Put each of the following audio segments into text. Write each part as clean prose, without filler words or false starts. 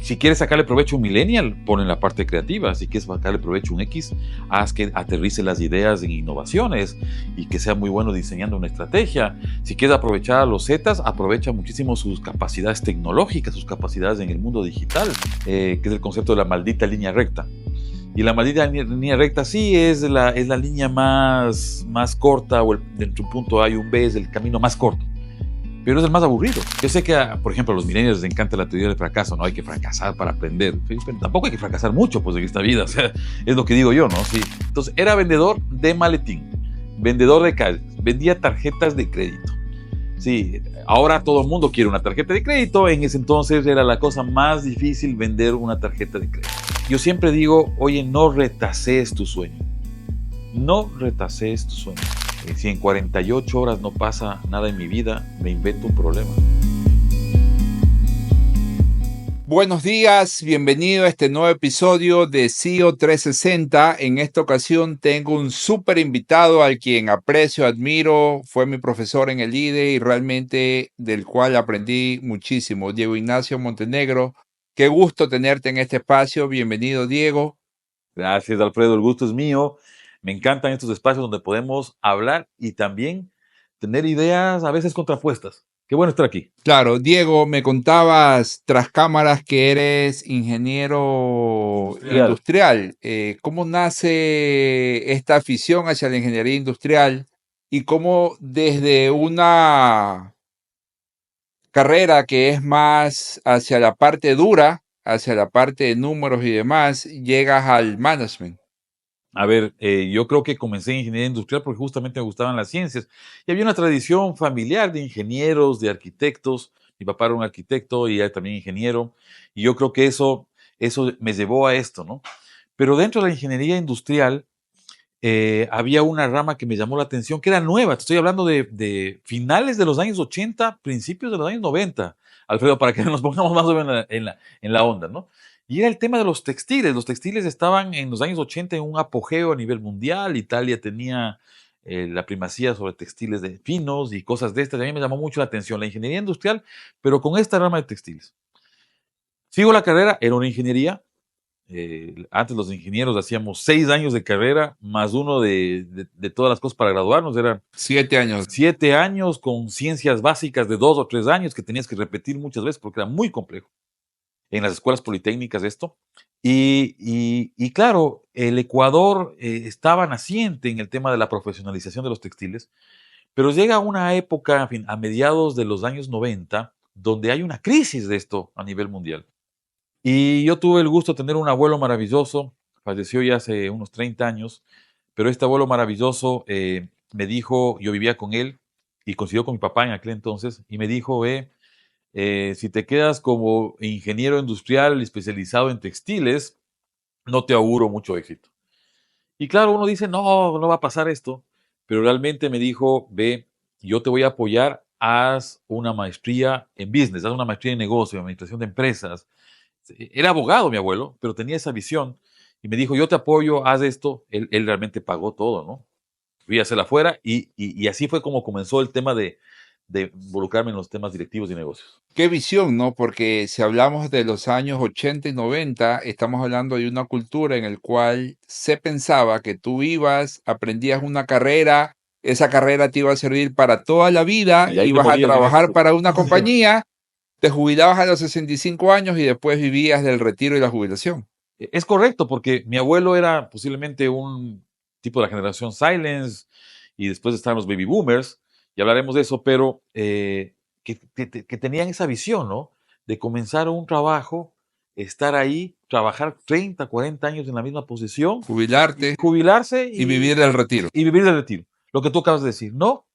Si quieres sacarle provecho a un millennial, pon en la parte creativa. Si quieres sacarle provecho a un X, haz que aterrice las ideas en innovaciones y que sea muy bueno diseñando una estrategia. Si quieres aprovechar a los Zetas, aprovecha muchísimo sus capacidades tecnológicas, sus capacidades en el mundo digital, que es el concepto de la maldita línea recta. Y la maldita línea recta sí es la línea más corta, o dentro de un punto A y un B es el camino más corto, pero es el más aburrido. Yo sé que, por ejemplo, a los millennials les encanta la teoría del fracaso, no hay que fracasar para aprender, pero tampoco hay que fracasar mucho pues, en esta vida, o sea, es lo que digo yo, ¿no? Sí. Entonces, era vendedor de maletín, vendedor de calles, vendía tarjetas de crédito. Sí, ahora todo el mundo quiere una tarjeta de crédito, en ese entonces era la cosa más difícil vender una tarjeta de crédito. Yo siempre digo, oye, no retasees tu sueño, no retasees tu sueño. Si en 48 horas no pasa nada en mi vida, me invento un problema. Buenos días, bienvenido a este nuevo episodio de CEO 360. En esta ocasión tengo un súper invitado al quien aprecio, admiro, fue mi profesor en el IDE y realmente del cual aprendí muchísimo. Diego Ignacio Montenegro, qué gusto tenerte en este espacio. Bienvenido, Diego. Gracias, Alfredo, el gusto es mío. Me encantan estos espacios donde podemos hablar y también tener ideas a veces contrapuestas. Qué bueno estar aquí. Claro, Diego, me contabas tras cámaras que eres ingeniero industrial. ¿Cómo nace esta afición hacia la ingeniería industrial y cómo desde una carrera que es más hacia la parte dura, hacia la parte de números y demás, llegas al management? A ver, yo creo que comencé en ingeniería industrial porque justamente me gustaban las ciencias. Y había una tradición familiar de ingenieros, de arquitectos. Mi papá era un arquitecto y era también ingeniero. Y yo creo que eso me llevó a esto, ¿no? Pero dentro de la ingeniería industrial había una rama que me llamó la atención, que era nueva. Te estoy hablando de finales de los años 80, principios de los años 90, Alfredo, para que nos pongamos más o menos en la onda, ¿no? Y era el tema de los textiles. Los textiles estaban en los años 80 en un apogeo a nivel mundial. Italia tenía la primacía sobre textiles de finos y cosas de estas. Y a mí me llamó mucho la atención la ingeniería industrial, pero con esta rama de textiles. Sigo la carrera, era una ingeniería. Antes los ingenieros hacíamos 6 años de carrera, más uno de todas las cosas para graduarnos. Eran 7 años. 7 años con ciencias básicas de 2 o 3 años que tenías que repetir muchas veces porque era muy complejo. En las escuelas politécnicas esto. Y claro, el Ecuador estaba naciente en el tema de la profesionalización de los textiles, pero llega una época, en fin, a mediados de los años 90, donde hay una crisis de esto a nivel mundial. Y yo tuve el gusto de tener un abuelo maravilloso, falleció ya hace unos 30 años, pero este abuelo maravilloso me dijo, yo vivía con él y coincidió con mi papá en aquel entonces, y me dijo, si te quedas como ingeniero industrial especializado en textiles, no te auguro mucho éxito. Y claro, uno dice, no, no va a pasar esto, pero realmente me dijo, ve, yo te voy a apoyar, haz una maestría en business, haz una maestría en negocio, en administración de empresas. Era abogado mi abuelo, pero tenía esa visión y me dijo, yo te apoyo, haz esto. Él realmente pagó todo, ¿no? Fui a hacerla afuera y así fue como comenzó el tema de involucrarme en los temas directivos y negocios. Qué visión, ¿no? Porque si hablamos de los años 80 y 90, estamos hablando de una cultura en la cual se pensaba que tú ibas, aprendías una carrera, esa carrera te iba a servir para toda la vida, Y ahí te ibas a morías en trabajar eso. para una compañía, te jubilabas a los 65 años y después vivías del retiro y la jubilación. Es correcto, porque mi abuelo era posiblemente un tipo de la generación Silence y después están los baby boomers, y hablaremos de eso, pero que tenían esa visión, ¿no? De comenzar un trabajo, estar ahí, trabajar 30, 40 años en la misma posición, Jubilarte jubilarse y vivir del retiro. y vivir del retiro. Lo que tú acabas de decir, no,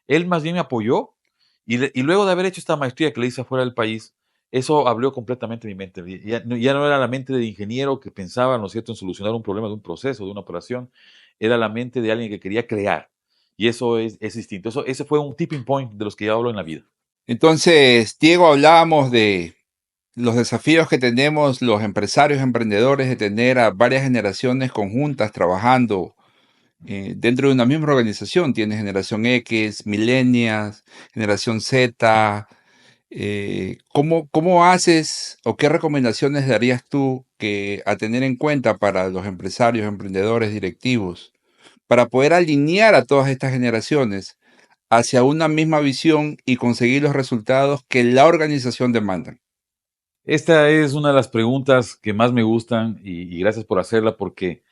él más bien me apoyó y luego de haber hecho esta maestría que le hice afuera del país, eso abrió completamente mi mente. Ya no era la mente de ingeniero que pensaba, ¿no es cierto?, en solucionar un problema de un proceso, de una operación. Era la mente de alguien que quería crear. Y eso es distinto. Ese fue un tipping point de los que yo hablo en la vida. Entonces, Diego, hablábamos de los desafíos que tenemos los empresarios, emprendedores, de tener a varias generaciones conjuntas trabajando dentro de una misma organización. Tienes generación X, millennials, generación Z, ¿Cómo haces o qué recomendaciones darías tú a tener en cuenta para los empresarios, emprendedores, directivos, para poder alinear a todas estas generaciones hacia una misma visión y conseguir los resultados que la organización demanda? Esta es una de las preguntas que más me gustan y gracias por hacerla porque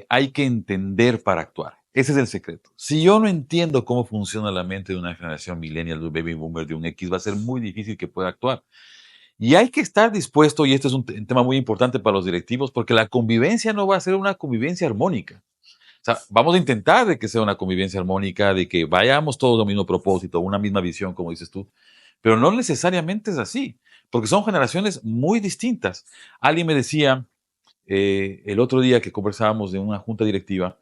hay que entender para actuar. Ese es el secreto. Si yo no entiendo cómo funciona la mente de una generación millennial, de un baby boomer, de un X, va a ser muy difícil que pueda actuar. Y hay que estar dispuesto, y este es un tema muy importante para los directivos, porque la convivencia no va a ser una convivencia armónica. O sea, vamos a intentar de que sea una convivencia armónica, de que vayamos todos al mismo propósito, una misma visión, como dices tú, pero no necesariamente es así, porque son generaciones muy distintas. Alguien me decía, el otro día que conversábamos de una junta directiva,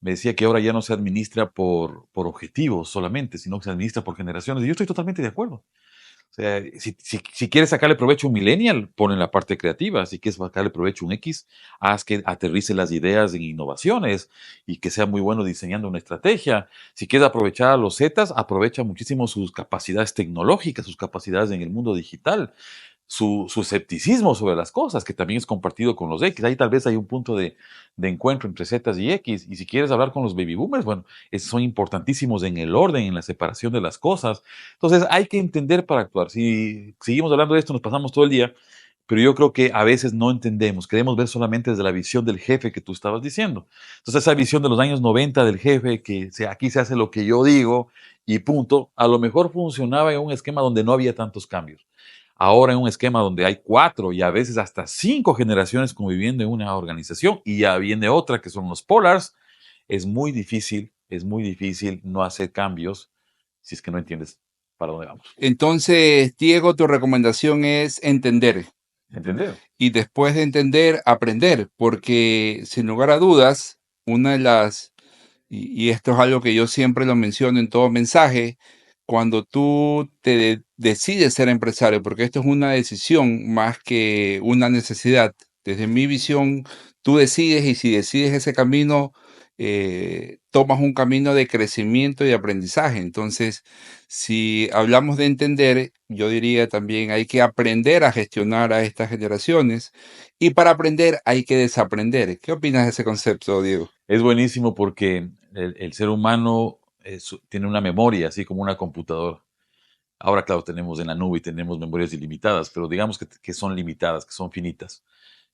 me decía que ahora ya no se administra por objetivos solamente, sino que se administra por generaciones. Y yo estoy totalmente de acuerdo. O sea, si quieres sacarle provecho a un millennial, pon en la parte creativa. Si quieres sacarle provecho a un X, haz que aterrice las ideas en innovaciones y que sea muy bueno diseñando una estrategia. Si quieres aprovechar a los Zetas, aprovecha muchísimo sus capacidades tecnológicas, sus capacidades en el mundo digital, su escepticismo sobre las cosas, que también es compartido con los X. Ahí tal vez hay un punto de encuentro entre Zetas y X. Y si quieres hablar con los baby boomers, bueno, son importantísimos en el orden, en la separación de las cosas. Entonces hay que entender para actuar. Si seguimos hablando de esto, nos pasamos todo el día, pero yo creo que a veces no entendemos. Queremos ver solamente desde la visión del jefe que tú estabas diciendo. Entonces esa visión de los años 90 del jefe, que aquí se hace lo que yo digo y punto, a lo mejor funcionaba en un esquema donde no había tantos cambios. Ahora en un esquema donde hay 4 y a veces hasta 5 generaciones conviviendo en una organización y ya viene otra que son los polars, es muy difícil no hacer cambios si es que no entiendes para dónde vamos. Entonces, Diego, tu recomendación es entender. ¿Entender? Y después de entender, aprender, porque sin lugar a dudas, una de las, y esto es algo que yo siempre lo menciono en todo mensaje, cuando tú decides ser empresario, porque esto es una decisión más que una necesidad. Desde mi visión, tú decides y si decides ese camino, tomas un camino de crecimiento y de aprendizaje. Entonces, si hablamos de entender, yo diría también hay que aprender a gestionar a estas generaciones y para aprender hay que desaprender. ¿Qué opinas de ese concepto, Diego? Es buenísimo porque el ser humano tiene una memoria, así como una computadora. Ahora, claro, tenemos en la nube y tenemos memorias ilimitadas, pero digamos que son limitadas, que son finitas.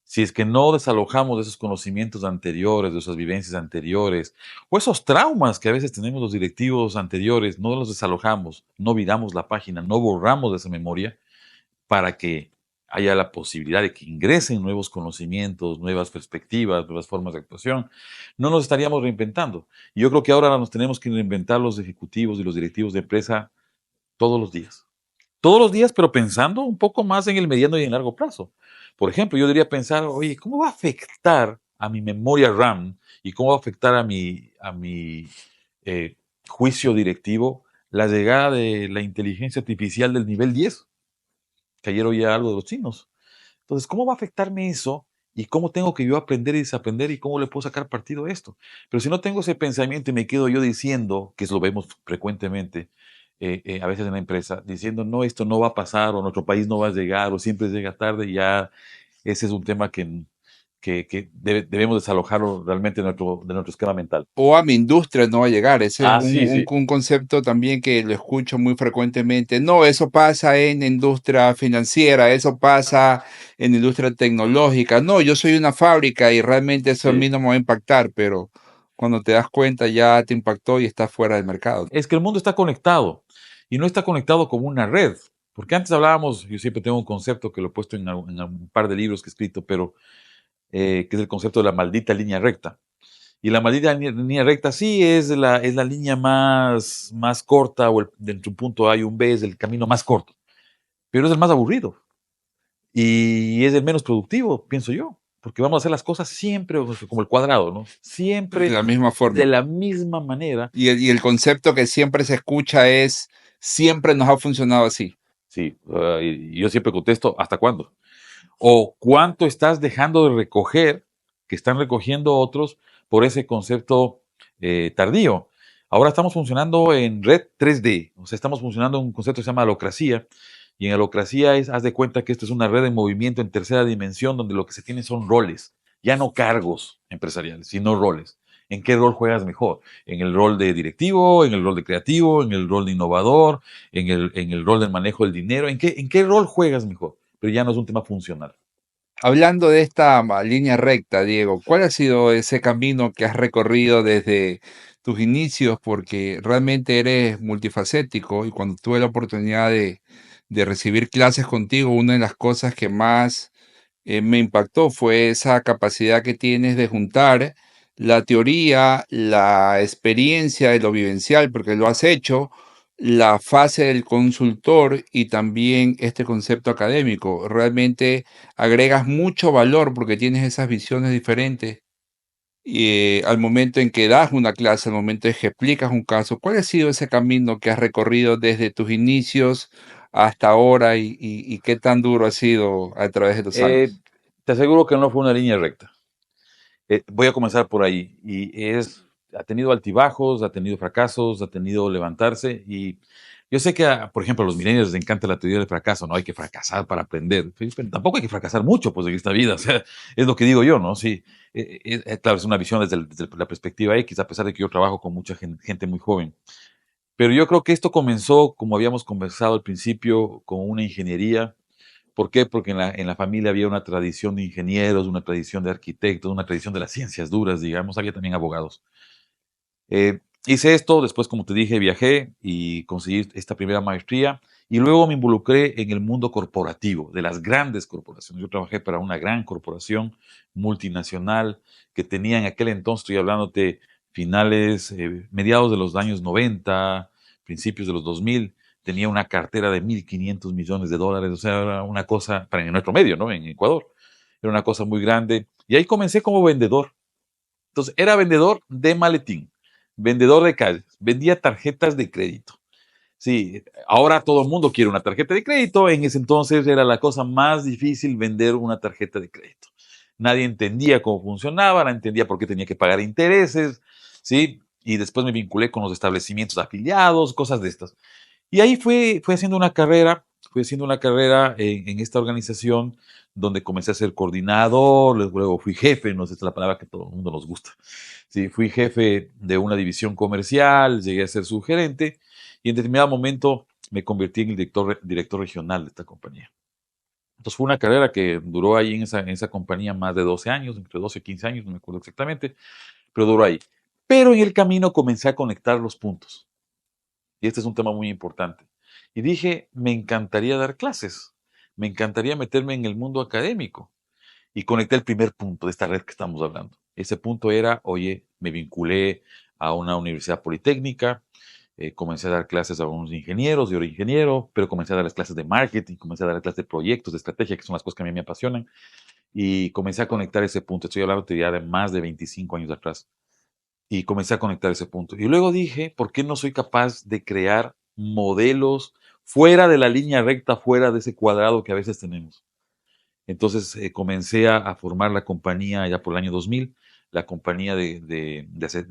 Si es que no desalojamos esos conocimientos anteriores, de esas vivencias anteriores, o esos traumas que a veces tenemos los directivos anteriores, no los desalojamos, no viramos la página, no borramos de esa memoria para que haya la posibilidad de que ingresen nuevos conocimientos, nuevas perspectivas, nuevas formas de actuación, no nos estaríamos reinventando. Y yo creo que ahora nos tenemos que reinventar los ejecutivos y los directivos de empresa todos los días. Todos los días, pero pensando un poco más en el mediano y en largo plazo. Por ejemplo, yo debería pensar, oye, ¿cómo va a afectar a mi memoria RAM y cómo va a afectar a mi eh, juicio directivo la llegada de la inteligencia artificial del nivel 10? Que ayer oía algo de los chinos. Entonces, ¿cómo va a afectarme eso? ¿Y cómo tengo que yo aprender y desaprender? ¿Y cómo le puedo sacar partido a esto? Pero si no tengo ese pensamiento y me quedo yo diciendo, que eso lo vemos frecuentemente, a veces en la empresa, diciendo, no, esto no va a pasar, o nuestro país no va a llegar, o siempre llega tarde, ya ese es un tema que debemos desalojarlo realmente de nuestro esquema mental. O a mi industria no va a llegar. Ese es Ah, sí, sí. un concepto también que lo escucho muy frecuentemente. No, eso pasa en industria financiera, eso pasa en industria tecnológica. No, yo soy una fábrica y realmente eso a Sí. mí no me va a impactar, pero cuando te das cuenta ya te impactó y estás fuera del mercado. Es que el mundo está conectado y no está conectado como una red. Porque antes hablábamos, yo siempre tengo un concepto que lo he puesto en un par de libros que he escrito, pero que es el concepto de la maldita línea recta. Y la maldita línea recta sí es la línea más corta, o dentro de un punto A y un B es el camino más corto, pero es el más aburrido y es el menos productivo, pienso yo, porque vamos a hacer las cosas siempre como el cuadrado, ¿no? De Siempre la misma forma. de la misma manera. Y el concepto que siempre se escucha es, siempre nos ha funcionado así. Sí, y yo siempre contesto, ¿hasta cuándo? O cuánto estás dejando de recoger, que están recogiendo otros por ese concepto tardío. Ahora estamos funcionando en red 3D, o sea, estamos funcionando en un concepto que se llama holacracia, Y en holacracia haz de cuenta que esto es una red en movimiento en tercera dimensión donde lo que se tiene son roles, ya no cargos empresariales, sino roles. ¿En qué rol juegas mejor? ¿En el rol de directivo, en el rol de creativo, en el rol de innovador, en el rol del manejo del dinero? ¿En qué rol juegas mejor? Pero ya no es un tema funcional. Hablando de esta línea recta, Diego, ¿cuál ha sido ese camino que has recorrido desde tus inicios? Porque realmente eres multifacético y cuando tuve la oportunidad de recibir clases contigo, una de las cosas que más me impactó fue esa capacidad que tienes de juntar la teoría, la experiencia y lo vivencial, porque lo has hecho, la fase del consultor y también este concepto académico. Realmente agregas mucho valor porque tienes esas visiones diferentes al momento en que das una clase, al momento en que explicas un caso. ¿Cuál ha sido ese camino que has recorrido desde tus inicios hasta ahora y qué tan duro ha sido a través de los Eh, años? Te aseguro que no fue una línea recta. Voy a comenzar por ahí. Ha tenido altibajos, ha tenido fracasos, ha tenido levantarse. Y yo sé que, por ejemplo, a los millennials les encanta la teoría del fracaso, ¿no? Hay que fracasar para aprender. Pero tampoco hay que fracasar mucho, pues, en esta vida. O sea, es lo que digo yo, ¿no? Sí, claro, es una visión desde la perspectiva X, a pesar de que yo trabajo con mucha gente muy joven. Pero yo creo que esto comenzó, como habíamos conversado al principio, con una ingeniería. ¿Por qué? Porque en la familia había una tradición de ingenieros, una tradición de arquitectos, una tradición de las ciencias duras, digamos, había también abogados. Hice esto, después, como te dije, viajé y conseguí esta primera maestría y luego me involucré en el mundo corporativo, de las grandes corporaciones. Yo trabajé para una gran corporación multinacional que tenía en aquel entonces, estoy hablándote finales, mediados de los años 90, principios de los 2000, tenía una cartera de 1.500 millones de dólares, o sea, era una cosa, para en nuestro medio, ¿no? En Ecuador, era una cosa muy grande. Y ahí comencé como vendedor. Entonces, era vendedor de maletín, vendedor de calles, vendía tarjetas de crédito. Sí, ahora todo el mundo quiere una tarjeta de crédito. En ese entonces era la cosa más difícil vender una tarjeta de crédito. Nadie entendía cómo funcionaba, no entendía por qué tenía que pagar intereses, ¿sí? Y después me vinculé con los establecimientos afiliados, cosas de estas. Y ahí fue haciendo una carrera, en esta organización donde comencé a ser coordinador, luego fui jefe, no sé, esta es la palabra que a todo el mundo nos gusta. Sí, fui jefe de una división comercial, llegué a ser su gerente y en determinado momento me convertí en el director regional de esta compañía. Entonces fue una carrera que duró ahí en esa compañía más de 12 años, entre 12 y 15 años, no me acuerdo exactamente, pero duró ahí. Pero en el camino comencé a conectar los puntos. Y este es un tema muy importante. Y dije, me encantaría dar clases, me encantaría meterme en el mundo académico. Y conecté el primer punto de esta red que estamos hablando. Ese punto era, oye, me vinculé a una universidad politécnica, comencé a dar clases a unos ingenieros, yo era ingeniero, pero comencé a dar las clases de marketing, comencé a dar clases de proyectos, de estrategia, que son las cosas que a mí me apasionan, y comencé a conectar ese punto. Estoy hablando ya de más de 25 años atrás y comencé a conectar ese punto. Y luego dije, ¿por qué no soy capaz de crear modelos fuera de la línea recta, fuera de ese cuadrado que a veces tenemos? Entonces comencé a formar la compañía ya por el año 2000, la compañía de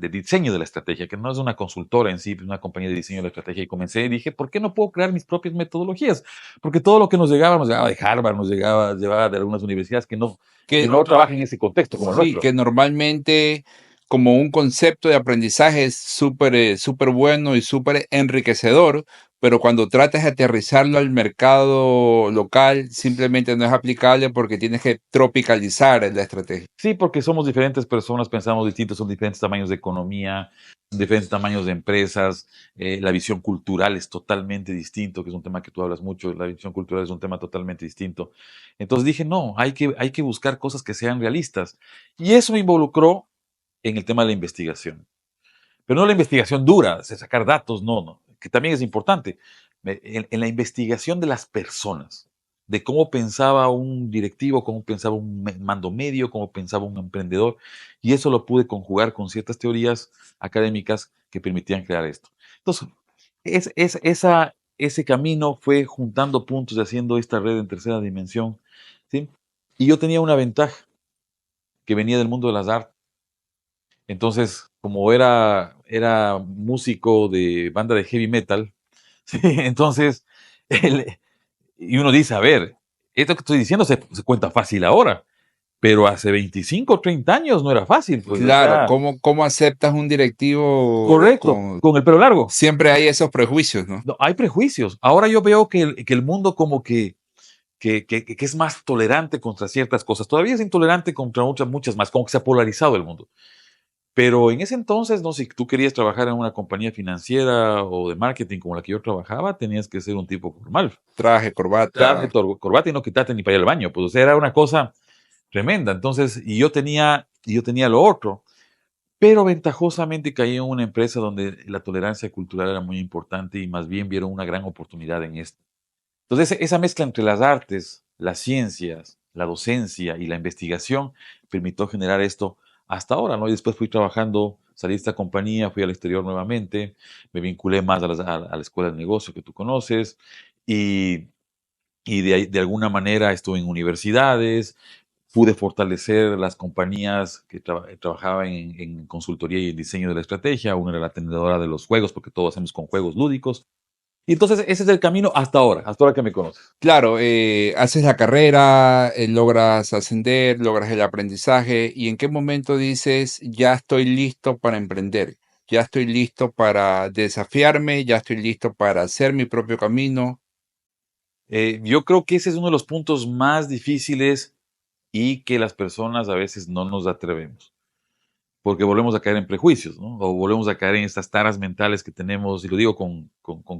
diseño de la estrategia, que no es una consultora en sí, es una compañía de diseño de la estrategia. Y comencé y dije, ¿por qué no puedo crear mis propias metodologías? Porque todo lo que nos llegaba de Harvard, llevaba de algunas universidades que Que no trabajan en ese contexto como el sí, nuestro. que normalmente como un concepto de aprendizaje es súper bueno y súper enriquecedor, pero cuando tratas de aterrizarlo al mercado local, simplemente no es aplicable porque tienes que tropicalizar la estrategia. Sí, porque somos diferentes personas, pensamos distintos, son diferentes tamaños de economía, diferentes tamaños de empresas, la visión cultural es totalmente distinto, que es un tema que tú hablas mucho, la visión cultural es un tema totalmente distinto. Entonces dije, no, hay que buscar cosas que sean realistas. Y eso me involucró en el tema de la investigación. Pero no la investigación dura, de sacar datos, no, no, que también es importante. En la investigación de las personas, de cómo pensaba un directivo, cómo pensaba un mando medio, cómo pensaba un emprendedor, y eso lo pude conjugar con ciertas teorías académicas que permitían crear esto. Entonces, ese camino fue juntando puntos y haciendo esta red en tercera dimensión, ¿sí? Y yo tenía una ventaja, que venía del mundo de las artes. Entonces, como era músico de banda de heavy metal, sí, entonces el- Y uno dice, a ver, esto que estoy diciendo se cuenta fácil ahora, pero hace 25 o 30 años no era fácil, pues, o Claro, sea, ¿cómo aceptas un directivo correcto, con... con el pelo largo. Siempre hay esos prejuicios, ¿no? No, hay prejuicios. Ahora yo veo que el mundo como que es más tolerante contra ciertas cosas. Todavía es intolerante contra muchas más, como que se ha polarizado el mundo. Pero en ese entonces, no, si tú querías trabajar en una compañía financiera o de marketing como la que yo trabajaba, tenías que ser un tipo formal. Traje, corbata. Traje, corbata y no quitarte ni para ir al baño. Pues, o sea, era una cosa tremenda. Entonces, y yo tenía lo otro. Pero ventajosamente caí en una empresa donde la tolerancia cultural era muy importante y más bien vieron una gran oportunidad en esto. Entonces, esa mezcla entre las artes, las ciencias, la docencia y la investigación permitió generar esto hasta ahora, ¿no? Y después fui trabajando, salí de esta compañía, fui al exterior nuevamente, me vinculé más a la escuela de negocio que tú conoces y, y de alguna manera estuve en universidades, pude fortalecer las compañías que trabajaban en consultoría y en diseño de la estrategia. Una era la atendedora de los juegos, porque todo hacemos con juegos lúdicos. Y entonces ese es el camino hasta ahora que me conoces. Claro, haces la carrera, logras ascender, logras el aprendizaje y en qué momento dices, ya estoy listo para emprender, ya estoy listo para desafiarme, ya estoy listo para hacer mi propio camino. Yo creo que ese es uno de los puntos más difíciles y que las personas a veces no nos atrevemos, porque volvemos a caer en prejuicios, ¿no? O volvemos a caer en estas taras mentales que tenemos, y lo digo con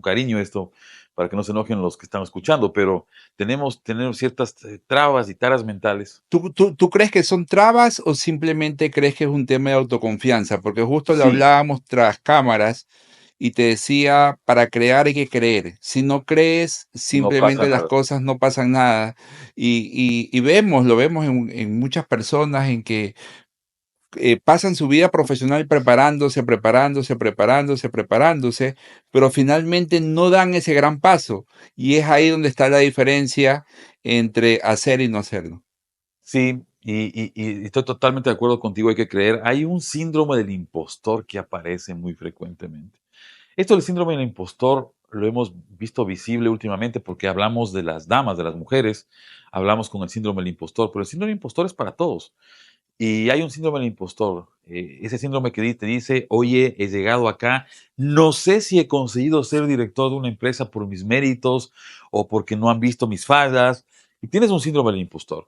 cariño esto, para que no se enojen los que están escuchando, pero tenemos ciertas trabas y taras mentales. ¿Tú crees que son trabas o simplemente crees que es un tema de autoconfianza? Porque justo lo Sí, hablábamos tras cámaras y te decía, para crear hay que creer. Si no crees, no pasa simplemente las nada. cosas no pasan nada. Y lo vemos en muchas personas en que pasan su vida profesional preparándose, preparándose, preparándose, preparándose, pero finalmente no dan ese gran paso. Y es ahí donde está la diferencia entre hacer y no hacerlo. Sí, y estoy totalmente de acuerdo contigo, hay que creer. Hay un síndrome del impostor que aparece muy frecuentemente. Esto del síndrome del impostor lo hemos visto visible últimamente porque hablamos de las damas, de las mujeres, hablamos con el síndrome del impostor, pero el síndrome del impostor es para todos. Y hay un síndrome del impostor, ese síndrome que te dice, oye, he llegado acá, no sé si he conseguido ser director de una empresa por mis méritos o porque no han visto mis fallas, y tienes un síndrome del impostor.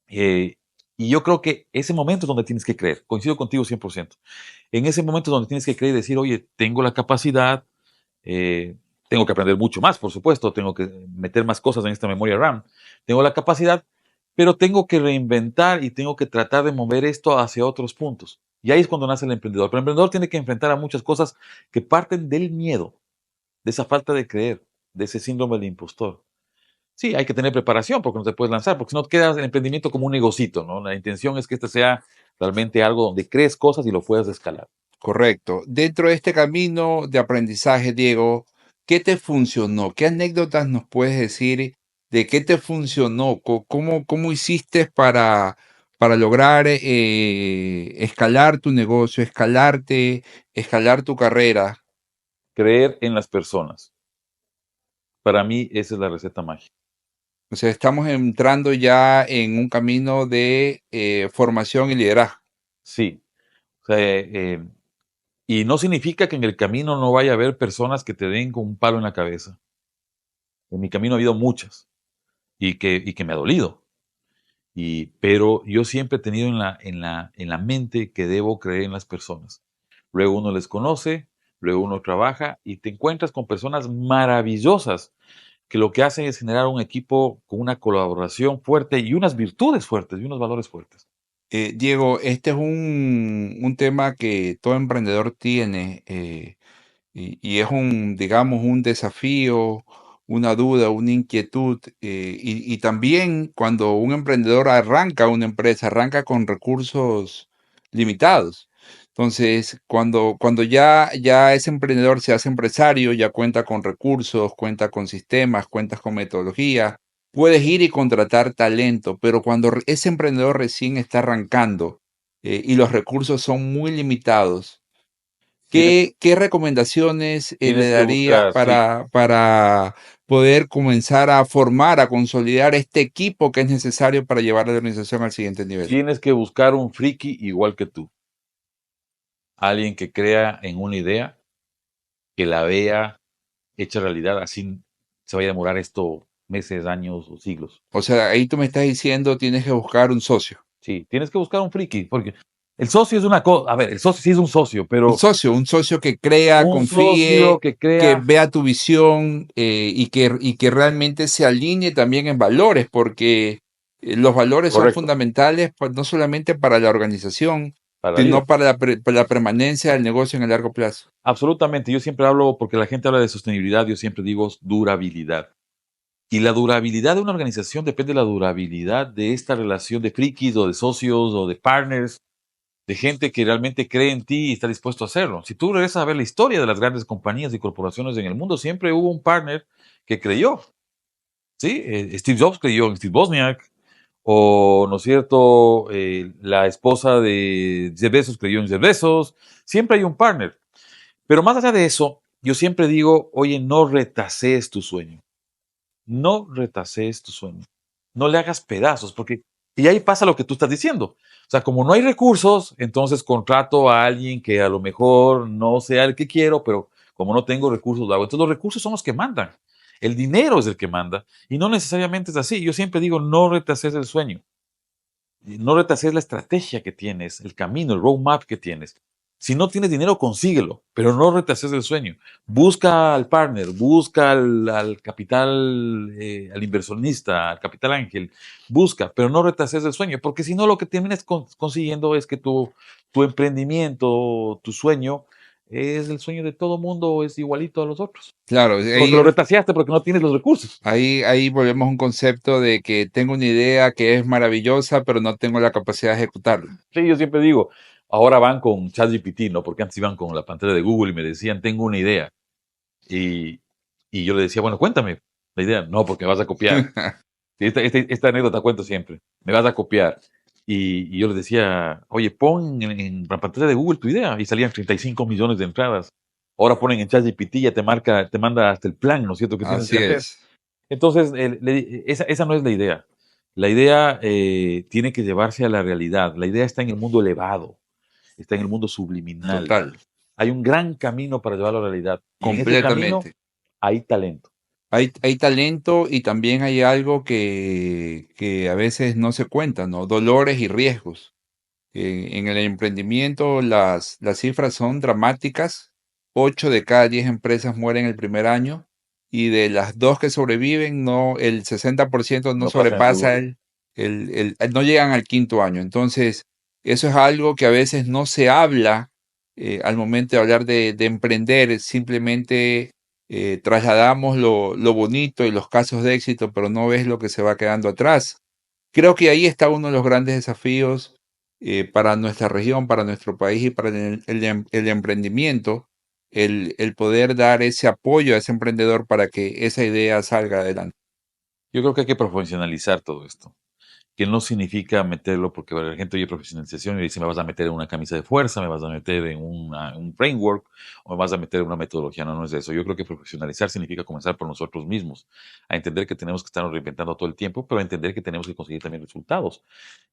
Eh, y yo creo que ese momento es donde tienes que creer, coincido contigo 100%. En ese momento es donde tienes que creer y decir, oye, tengo la capacidad, eh, tengo que aprender mucho más, por supuesto, tengo que meter más cosas en esta memoria RAM, tengo la capacidad, pero tengo que reinventar y tengo que tratar de mover esto hacia otros puntos. Y ahí es cuando nace el emprendedor. Pero el emprendedor tiene que enfrentar a muchas cosas que parten del miedo, de esa falta de creer, de ese síndrome del impostor. Sí, hay que tener preparación porque no te puedes lanzar, porque si no quedas el emprendimiento como un negocito, ¿no? La intención es que este sea realmente algo donde crees cosas y lo puedas escalar. Correcto. Dentro de este camino de aprendizaje, Diego, ¿qué te funcionó? ¿Qué anécdotas nos puedes decir de qué te funcionó? ¿Cómo hiciste para lograr escalar tu negocio, escalar tu carrera? Creer en las personas. Para mí esa es la receta mágica. O sea, estamos entrando ya en un camino de formación y liderazgo. Sí. O sea, y no significa que en el camino no vaya a haber personas que te den con un palo en la cabeza. En mi camino ha habido muchas y que me ha dolido. Pero yo siempre he tenido en la mente que debo creer en las personas. Luego uno les conoce, luego uno trabaja y te encuentras con personas maravillosas que lo que hacen es generar un equipo con una colaboración fuerte y unas virtudes fuertes y unos valores fuertes. Diego, este es un tema que todo emprendedor tiene. Y es digamos, un desafío, una duda, una inquietud. Y también cuando un emprendedor arranca una empresa, arranca con recursos limitados. Entonces, cuando ya ese emprendedor se hace empresario, ya cuenta con recursos, cuenta con sistemas, cuenta con metodología, puedes ir y contratar talento, pero cuando ese emprendedor recién está arrancando y los recursos son muy limitados, ¿Qué recomendaciones le Tienes que daría buscar, sí, para poder comenzar a formar, a consolidar este equipo que es necesario para llevar a la organización al siguiente nivel? tienes que buscar un friki igual que tú. Alguien que crea en una idea, que la vea hecha realidad, así se va a demorar esto meses, años o siglos. O sea, ahí tú me estás diciendo tienes que buscar un socio. Sí, tienes que buscar un friki, porque el socio es una cosa, a ver, el socio sí es un socio, pero Un socio que crea, un socio confíe, que que crea, vea tu visión y que realmente se alinee también en valores, porque los valores son correcto, fundamentales pues, no solamente para la organización, para la sino vida. para para la permanencia del negocio en el largo plazo. Absolutamente, yo siempre hablo, porque la gente habla de sostenibilidad, yo siempre digo durabilidad. Y la durabilidad de una organización depende de la durabilidad de esta relación de frikis o de socios o de partners, de gente que realmente cree en ti y está dispuesto a hacerlo. Si tú regresas a ver la historia de las grandes compañías y corporaciones en el mundo, siempre hubo un partner que creyó. ¿Sí? Steve Jobs creyó en Steve Wozniak, o, ¿no es cierto?, la esposa de Jeff Bezos creyó en Jeff Bezos. Siempre hay un partner. Pero más allá de eso, yo siempre digo, oye, no retasees tu sueño. No retasees tu sueño. No le hagas pedazos, porque y ahí pasa lo que tú estás diciendo. O sea, como no hay recursos, entonces contrato a alguien que a lo mejor no sea el que quiero, pero como no tengo recursos, lo hago. Entonces los recursos son los que mandan. El dinero es el que manda. Y no necesariamente es así. Yo siempre digo, no retasees el sueño. No retasees la estrategia que tienes, el camino, el roadmap que tienes. Si no tienes dinero, consíguelo, pero no retasees el sueño. Busca al partner, busca al capital, al inversionista, al capital ángel. Busca, pero no retasees el sueño, porque si no, lo que terminas consiguiendo es que tu emprendimiento, tu sueño, es el sueño de todo mundo, es igualito a los otros. Claro, Porque lo retaseaste porque no tienes los recursos. ahí volvemos a un concepto de que tengo una idea que es maravillosa, pero no tengo la capacidad de ejecutarla. Sí, yo siempre digo, ahora van con ChatGPT, ¿no? Porque antes iban con la pantalla de Google y me decían, tengo una idea. Y, y yo le decía, bueno, cuéntame la idea. No, porque me vas a copiar. Esta anécdota cuento siempre. Me vas a copiar. Y yo le decía, oye, pon en la pantalla de Google tu idea. Y salían 35 millones de entradas. Ahora ponen en ChatGPT, ya te marca, te manda hasta el plan, ¿no es cierto?, que tienes que Así hacer. es, Entonces, esa no es la idea. La idea tiene que llevarse a la realidad. La idea está en el mundo elevado, está en el mundo subliminal. total, Hay un gran camino para llevarlo a la realidad. Y en ese camino completamente. hay talento. Hay talento y también hay algo que a veces no se cuenta, ¿no? Dolores y riesgos. En el emprendimiento las cifras son dramáticas. 8 de cada 10 empresas mueren el primer año y de las dos que sobreviven, no, el 60% no No pasa el sobrepasa segundo. no llegan al quinto año. Entonces, eso es algo que a veces no se habla al momento de hablar de emprender. Simplemente trasladamos lo bonito y los casos de éxito, pero no ves lo que se va quedando atrás. Creo que ahí está uno de los grandes desafíos para nuestra región, para nuestro país y para el emprendimiento, el poder dar ese apoyo a ese emprendedor para que esa idea salga adelante. Yo creo que hay que profesionalizar todo esto. Que no significa meterlo porque la gente oye profesionalización y dice me vas a meter en una camisa de fuerza, me vas a meter en un framework o me vas a meter en una metodología. No, no es eso. Yo creo que profesionalizar significa comenzar por nosotros mismos, a entender que tenemos que estarnos reinventando todo el tiempo, pero a entender que tenemos que conseguir también resultados.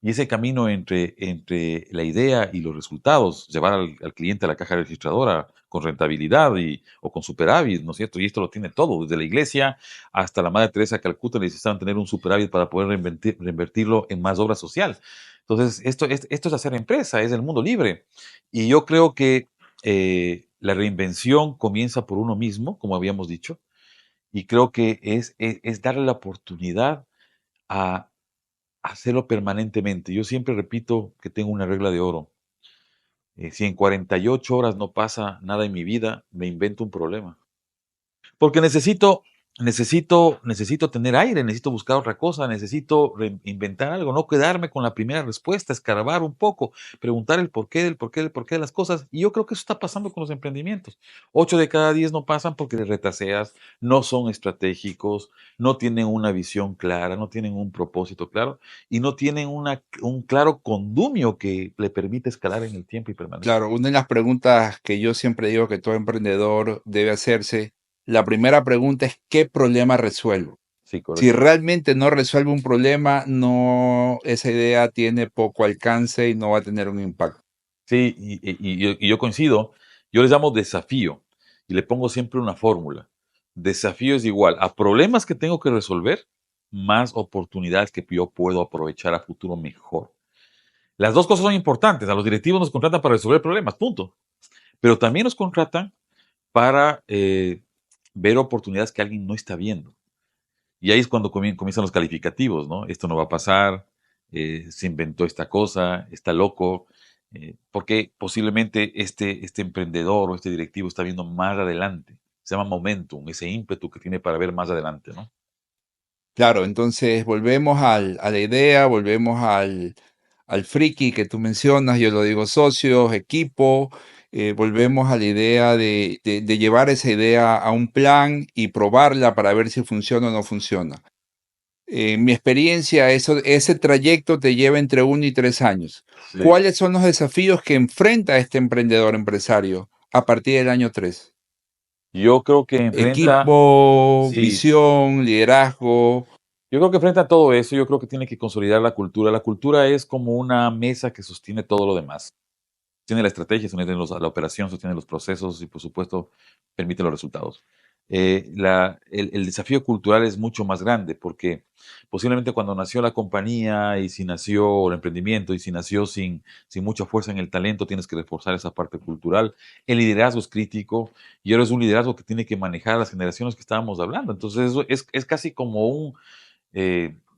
Y ese camino entre la idea y los resultados, llevar al cliente a la caja registradora con rentabilidad o con superávit, ¿no es cierto? Y esto lo tiene todo, desde la iglesia hasta la Madre Teresa de Calcuta necesitaban tener un superávit para poder reinvertirlo en más obra social. Entonces, esto es hacer empresa, es el mundo libre. Y yo creo que la reinvención comienza por uno mismo, como habíamos dicho, y creo que es darle la oportunidad a hacerlo permanentemente. Yo siempre repito que tengo una regla de oro. Si en 48 horas no pasa nada en mi vida, me invento un problema. Porque necesito necesito tener aire, necesito buscar otra cosa, necesito inventar algo, no quedarme con la primera respuesta, escarbar un poco, preguntar el porqué, del porqué, del porqué de las cosas. Y yo creo que eso está pasando con los emprendimientos. 8 de cada 10 no pasan porque les retaseas, no son estratégicos, no tienen una visión clara, no tienen un propósito claro y no tienen un claro condumio que le permite escalar en el tiempo y permanecer. Claro, una de las preguntas que yo siempre digo que todo emprendedor debe hacerse, la primera pregunta es ¿qué problema resuelvo? Sí, Si correcto. realmente no resuelve un problema, no, esa idea tiene poco alcance y no va a tener un impacto. Sí, y yo coincido. Yo les llamo desafío y le pongo siempre una fórmula. Desafío es igual a problemas que tengo que resolver más oportunidades que yo puedo aprovechar a futuro mejor. Las dos cosas son importantes. A los directivos nos contratan para resolver problemas, punto. Pero también nos contratan para ver oportunidades que alguien no está viendo. Y ahí es cuando comienzan los calificativos, ¿no? Esto no va a pasar, se inventó esta cosa, está loco, porque posiblemente este emprendedor o este directivo está viendo más adelante. Se llama momentum, ese ímpetu que tiene para ver más adelante, ¿no? Claro, entonces volvemos a la idea, volvemos al friki que tú mencionas, yo lo digo socios, equipo, volvemos a la idea de llevar esa idea a un plan y probarla para ver si funciona o no funciona. En mi experiencia, ese trayecto te lleva entre 1 y 3 años. Sí. ¿Cuáles son los desafíos que enfrenta este emprendedor empresario a partir del año 3? Yo creo que enfrenta, Equipo, sí, visión, liderazgo. yo creo que enfrenta todo eso, yo creo que tiene que consolidar la cultura. La cultura es como una mesa que sostiene todo lo demás. Tiene la estrategia, sostiene la operación, sostiene los procesos y, por supuesto, permite los resultados. El desafío cultural es mucho más grande porque posiblemente cuando nació la compañía y si nació el emprendimiento y si nació sin mucha fuerza en el talento, tienes que reforzar esa parte cultural. El liderazgo es crítico y ahora es un liderazgo que tiene que manejar a las generaciones que estábamos hablando. Entonces, eso es casi como un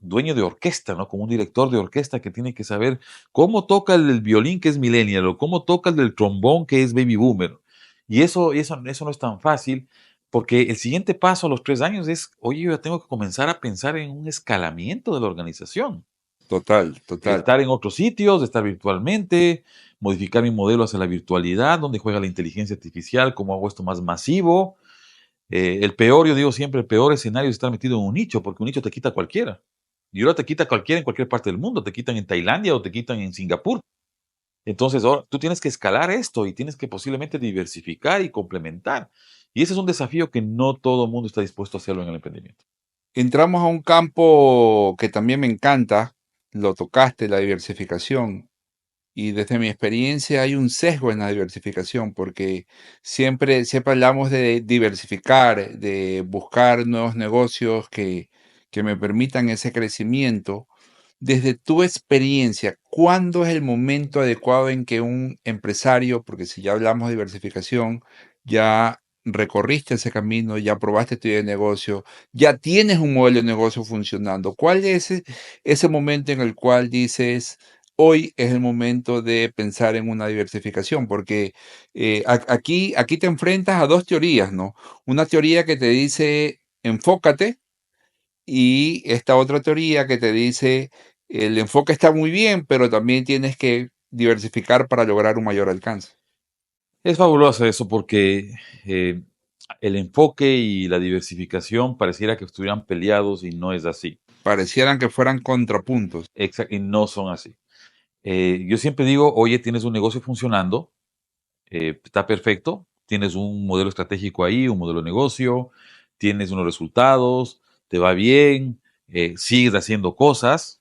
dueño de orquesta, ¿no? Como un director de orquesta que tiene que saber cómo toca el del violín que es millennial o cómo toca el del trombón que es baby boomer. Y eso no es tan fácil porque el siguiente paso a los 3 años es, oye, yo ya tengo que comenzar a pensar en un escalamiento de la organización, Total, total. estar en otros sitios, estar virtualmente, modificar mi modelo hacia la virtualidad, donde juega la inteligencia artificial, cómo hago esto más masivo. El peor, yo digo siempre, el peor escenario es estar metido en un nicho, porque un nicho te quita cualquiera. Y ahora te quita cualquiera en cualquier parte del mundo, te quitan en Tailandia o te quitan en Singapur. Entonces, ahora tú tienes que escalar esto y tienes que posiblemente diversificar y complementar. Y ese es un desafío que no todo el mundo está dispuesto a hacerlo en el emprendimiento. Entramos a un campo que también me encanta, lo tocaste, la diversificación. Y desde mi experiencia hay un sesgo en la diversificación porque siempre hablamos de diversificar, de buscar nuevos negocios que me permitan ese crecimiento. Desde tu experiencia, ¿cuándo es el momento adecuado en que un empresario, porque si ya hablamos de diversificación, ya recorriste ese camino, ya probaste tu idea de negocio, ya tienes un modelo de negocio funcionando? ¿Cuál es ese momento en el cual dices, hoy es el momento de pensar en una diversificación? Porque aquí te enfrentas a dos teorías, ¿no? Una teoría que te dice, enfócate, y esta otra teoría que te dice, el enfoque está muy bien, pero también tienes que diversificar para lograr un mayor alcance. Es fabuloso eso porque eh, el enfoque y la diversificación pareciera que estuvieran peleados y no es así. Parecieran que fueran contrapuntos. Y no son así. Yo siempre digo, oye, tienes un negocio funcionando, está perfecto, tienes un modelo estratégico ahí, un modelo de negocio, tienes unos resultados, te va bien, sigues haciendo cosas.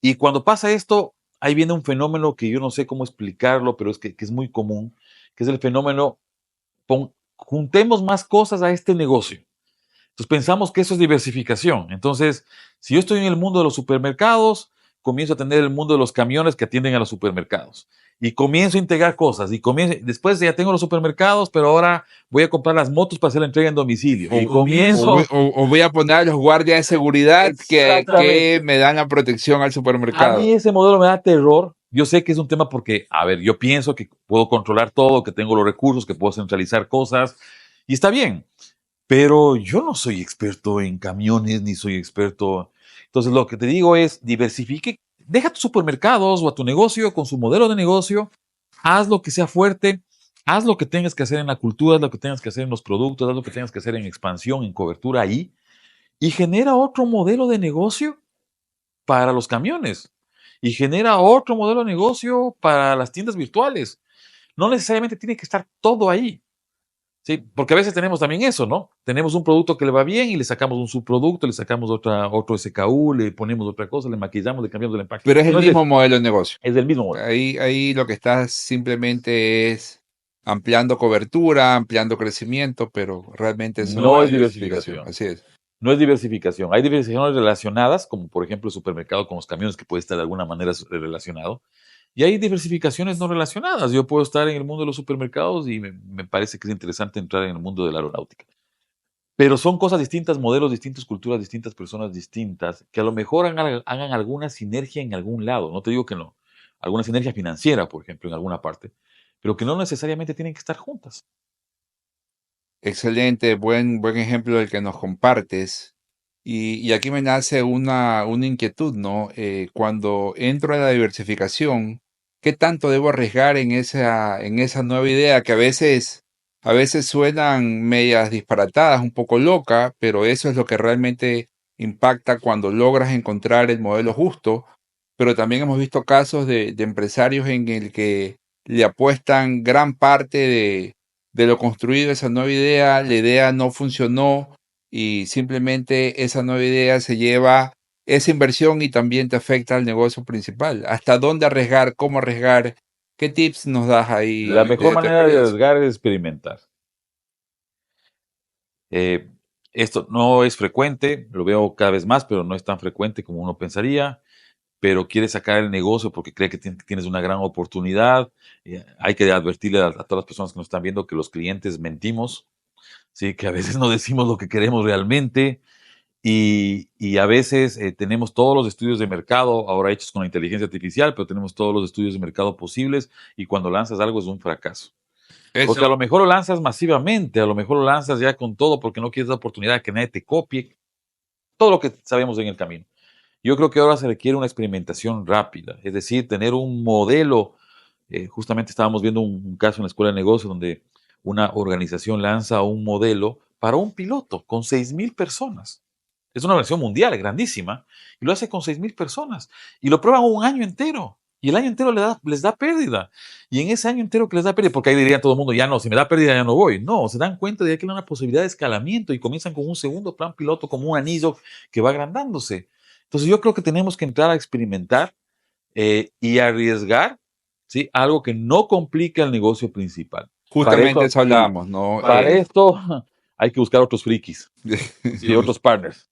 Y cuando pasa esto, ahí viene un fenómeno que yo no sé cómo explicarlo, pero es que es muy común, que es el fenómeno, juntemos más cosas a este negocio. Entonces pensamos que eso es diversificación. Entonces, si yo estoy en el mundo de los supermercados, comienzo a tener el mundo de los camiones que atienden a los supermercados. Y comienzo a integrar cosas. Después ya tengo los supermercados, pero ahora voy a comprar las motos para hacer la entrega en domicilio. Y comienzo. O voy a poner a los guardias de seguridad que me dan la protección al A supermercado. mí ese modelo me da terror. Yo sé que es un tema porque, a ver, yo pienso que puedo controlar todo, que tengo los recursos, que puedo centralizar cosas. Y está bien. pero yo no soy experto en camiones ni soy experto. Entonces lo que te digo es diversifique, deja tus supermercados o a tu negocio con su modelo de negocio, haz lo que sea fuerte, haz lo que tengas que hacer en la cultura, haz lo que tengas que hacer en los productos, haz lo que tengas que hacer en expansión, en cobertura ahí, y genera otro modelo de negocio para los camiones y genera otro modelo de negocio para las tiendas virtuales. No necesariamente tiene que estar todo ahí. Sí, porque a veces tenemos también eso, ¿no? Tenemos un producto que le va bien y le sacamos un subproducto, le sacamos otro SKU, le ponemos otra cosa, le maquillamos, le cambiamos el empaque. Pero es el No es mismo eso, modelo de negocio. es del mismo modelo. Ahí lo que estás simplemente es ampliando cobertura, ampliando crecimiento, pero realmente eso no No es es diversificación. diversificación. Así es. No es diversificación. Hay diversificaciones relacionadas, como por ejemplo el supermercado con los camiones, que puede estar de alguna manera relacionado. Y hay diversificaciones no relacionadas. Yo puedo estar en el mundo de los supermercados y me parece que es interesante entrar en el mundo de la aeronáutica. Pero son cosas distintas, modelos distintos, culturas distintas, personas distintas, que a lo mejor hagan alguna sinergia en algún lado. No te digo que no. Alguna sinergia financiera, por ejemplo, en alguna parte, pero que no necesariamente tienen que estar juntas. Excelente, buen ejemplo del que nos compartes. Y aquí me nace una inquietud, ¿no? Cuando entro a la diversificación, ¿qué tanto debo arriesgar en esa nueva idea que a veces suenan medias disparatadas, un poco loca, pero eso es lo que realmente impacta cuando logras encontrar el modelo justo? Pero también hemos visto casos de empresarios en el que le apuestan gran parte de lo construido, esa nueva idea, la idea no funcionó y simplemente esa nueva idea se lleva esa inversión y también te afecta al negocio principal. ¿Hasta dónde arriesgar? ¿Cómo arriesgar? ¿Qué tips nos das La ahí mejor desde tu manera de experiencia? arriesgar es experimentar. Eh, Esto no es frecuente, lo veo cada vez más, pero no es tan frecuente como uno pensaría. Pero quiere sacar el negocio porque cree que tienes una gran oportunidad. Hay que advertirle a todas las personas que nos están viendo que los clientes mentimos, ¿sí? Que a veces no decimos lo que queremos realmente y a veces tenemos todos los estudios de mercado ahora hechos con la inteligencia artificial, pero tenemos todos los estudios de mercado posibles y cuando lanzas algo es un fracaso. Porque a Eso. lo mejor lo lanzas masivamente, a lo mejor lo lanzas ya con todo porque no quieres la oportunidad de que nadie te copie, todo lo que sabemos en el camino. Yo creo que ahora se requiere una experimentación rápida, es decir, tener un modelo. Justamente estábamos viendo un caso en la escuela de negocios donde una organización lanza un modelo para un piloto con 6,000 personas. Es una versión mundial, grandísima, y lo hace con 6,000 personas. Y lo prueban un año entero. Y el año entero les da pérdida. Y en ese año entero que les da pérdida, porque ahí dirían todo el mundo, ya no, si me da pérdida ya no voy. No, se dan cuenta de que hay una posibilidad de escalamiento y comienzan con un segundo plan piloto como un anillo que va agrandándose. Entonces yo creo que tenemos que entrar a experimentar y arriesgar, ¿sí? Algo que no complica el negocio principal. Para Justamente eso, eso sí, hablábamos, ¿no? para esto hay que buscar otros frikis, ¿sí? Sí. Otros partners.